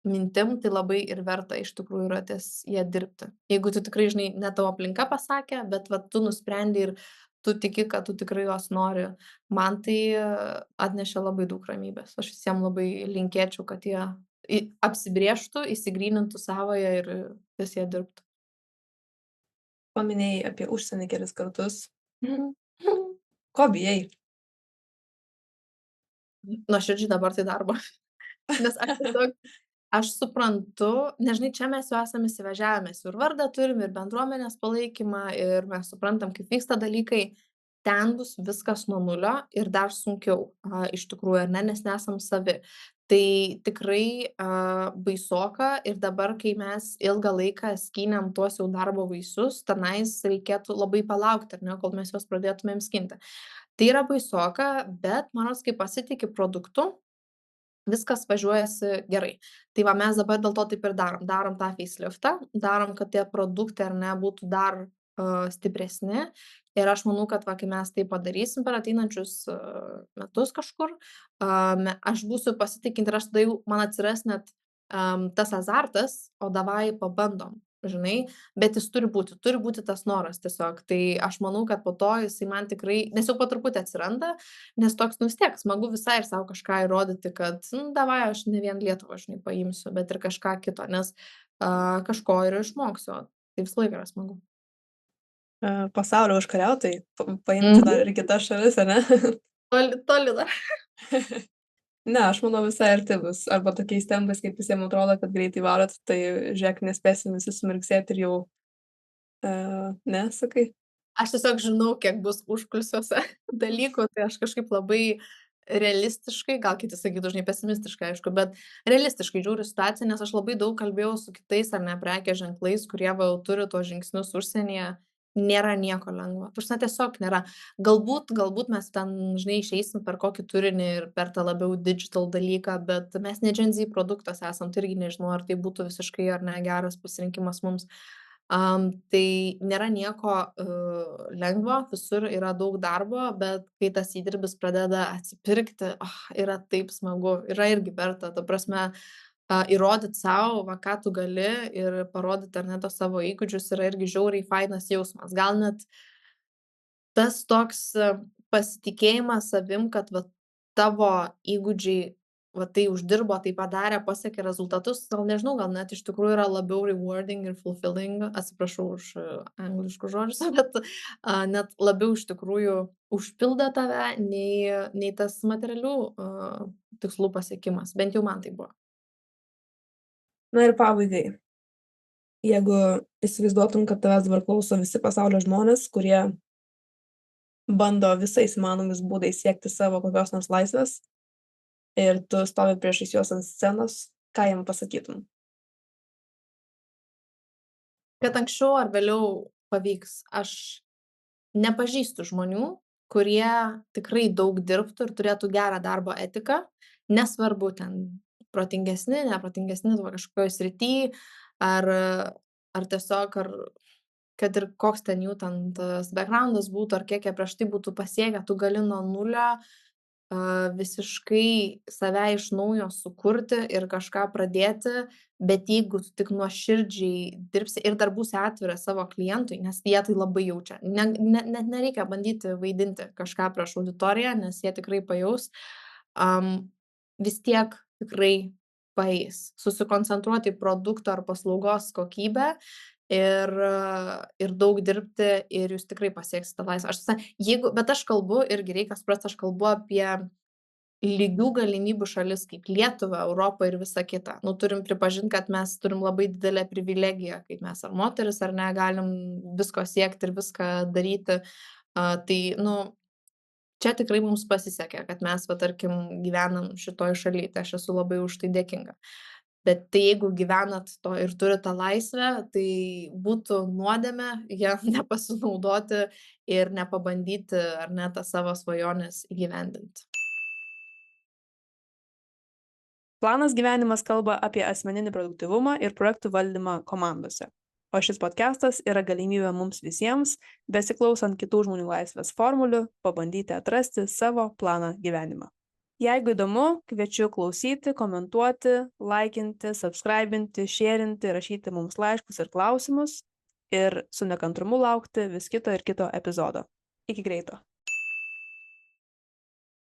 mintim, tai labai ir verta iš tikrųjų yra ties jie dirbti. Jeigu tu tikrai, žinai, ne tavo aplinka pasakė, bet va, tu nusprendei ir tu tiki, kad tu tikrai jos nori, man tai atnešė labai daug ramybės. Aš visiems labai linkėčiau, kad jie apsibrėžtų, įsigrynintų savoje ir ties jie dirbtų. Paminėjai apie užsienį kelis kartus. Ko bijai? Nuoširdžiai dabar tai darbo. Nes aš tiesiog, aš suprantu, nežinai, čia mes jau esame įsivažiavę, mes ir vardą turim, ir bendruomenės palaikymą, ir mes suprantam, kaip vyksta dalykai, ten bus viskas nuo nulio ir dar sunkiau, iš tikrųjų, ar ne, nes nesam savi. Tai tikrai baisoka ir dabar, kai mes ilgą laiką skynėm tuos jau darbo vaisius, tenais reikėtų labai palaukti, ar ne, kol mes juos pradėtumėm skinti. Tai yra baisoka, bet manos, kai pasitiki produktu, viskas važiuojasi gerai. Tai va, mes dabar dėl to taip ir darom. Darom tą faceliftą, darom, kad tie produktai ar ne būtų dar stipresni. Ir aš manau, kad va, kai mes tai padarysim per ateinančius metus kažkur, aš būsiu pasitikinti ir aš tada jau man atsiras net tas azartas, o davai pabandom, žinai, bet jis turi būti tas noras tiesiog. Tai aš manau, kad po to jisai man tikrai, nes jau po truputį atsiranda, nes toks, nu vis tiek, smagu visai ir savo kažką įrodyti, kad, davai, aš ne vien Lietuvą, žinai, paimsiu, bet ir kažką kito, nes kažko ir išmoksiu. Tai visą laiką yra smagu. Pasaulio užkariautojai, paimti dar ir kitas šalis, ar ne? Toli dar. Ne, aš manau visai arti bus. Arba tokiais tempais, kaip visiems atrodo, kad greitai varot, tai žiūrėk, nespėsim visi sumirksėti ir jau, ne, sakai? Aš tiesiog žinau, kiek bus užkulisiuose dalykų, tai aš kažkaip labai realistiškai, gal kiti sakytų, žinai, pesimistiškai, aišku, bet realistiškai žiūriu situaciją, nes aš labai daug kalbėjau su kitais ar ne prekės ženklais, kurie va jau turi tuos žingsnius užsienyje. Nėra nieko lengvo. Tušna tiesiog nėra. Galbūt mes ten, žinai, išeisim per kokį turinį ir per tą labiau digital dalyką, bet mes ne Gen Z produktas esam, tai irgi nežinau, ar tai būtų visiškai ar ne geras pasirinkimas mums. Tai nėra nieko lengvo, visur yra daug darbo, bet kai tas įdirbis pradeda atsipirkti, yra taip smagu, yra irgi verta, ta prasme, įrodyt sau, va, ką tu gali ir parodyt ar ne tos savo įgūdžius yra irgi žiauriai fainas jausmas. Gal net tas toks pasitikėjimas savim, kad va, tavo įgūdžiai va, tai uždirbo, tai padarė, pasiekė rezultatus, gal nežinau, gal net iš tikrųjų yra labiau rewarding ir fulfilling, atsiprašau už angliškus žodžius, bet net labiau iš tikrųjų užpildo tave nei tas materialių tikslų pasiekimas. Bent jau man tai buvo. Na ir pabaigai. Jeigu įsivaizduotum, kad tavęs dabar klauso visi pasaulio žmonės, kurie bando visais įmanomais būdais siekti savo kokios nors laisvės ir tu stovi priešais juos ant scenos, ką jiem pasakytum? Kad anksčiau ar vėliau pavyks. Aš nepažįstu žmonių, kurie tikrai daug dirbtų ir turėtų gerą darbo etiką, nesvarbu ten protingesni, neprotingesni kažkokioje srityje, ar tiesiog, kad ir koks ten jų ten tas backgroundas būtų, ar kiek jie prieš tai būtų pasiekę, tu gali nuo nulio visiškai save iš naujo sukurti ir kažką pradėti, bet jeigu tu tik nuoširdžiai dirbsi ir dar būsi atviras savo klientui, nes jie tai labai jaučia. Net nereikia bandyti vaidinti kažką prieš auditoriją, nes jie tikrai pajaus. Vis tiek tikrai paeis. Susikoncentruoti į produkto ar paslaugos kokybę ir daug dirbti ir jūs tikrai pasieksite laisvę. Bet aš kalbu, irgi reikia suprasti, aš kalbu apie lygių galimybių šalis kaip Lietuva, Europa ir visa kita. Turim pripažinti, kad mes turim labai didelę privilegiją, kaip mes ar moteris, ar ne, galim visko siekti ir viską daryti. Tai, čia tikrai mums pasisekė, kad mes, tarkim, gyvenam šitoj šalyje, tai aš esu labai už tai dėkinga. Bet tai jeigu gyvenat to ir turit tą laisvę, tai būtų nuodėmė ją nepasinaudoti ir nepabandyti ar ne tą savo svajonės įgyvendinti. Planas gyvenimas kalba apie asmeninį produktyvumą ir projektų valdymą komandose. O šis podcastas yra galimybė mums visiems, besiklausant kitų žmonių laisvės formulių, pabandyti atrasti savo planą gyvenimą. Jeigu įdomu, kviečiu klausyti, komentuoti, laikinti, subscribinti, šėrinti, rašyti mums laiškus ir klausimus ir su nekantrumu laukti vis kito ir kito epizodo. Iki greito.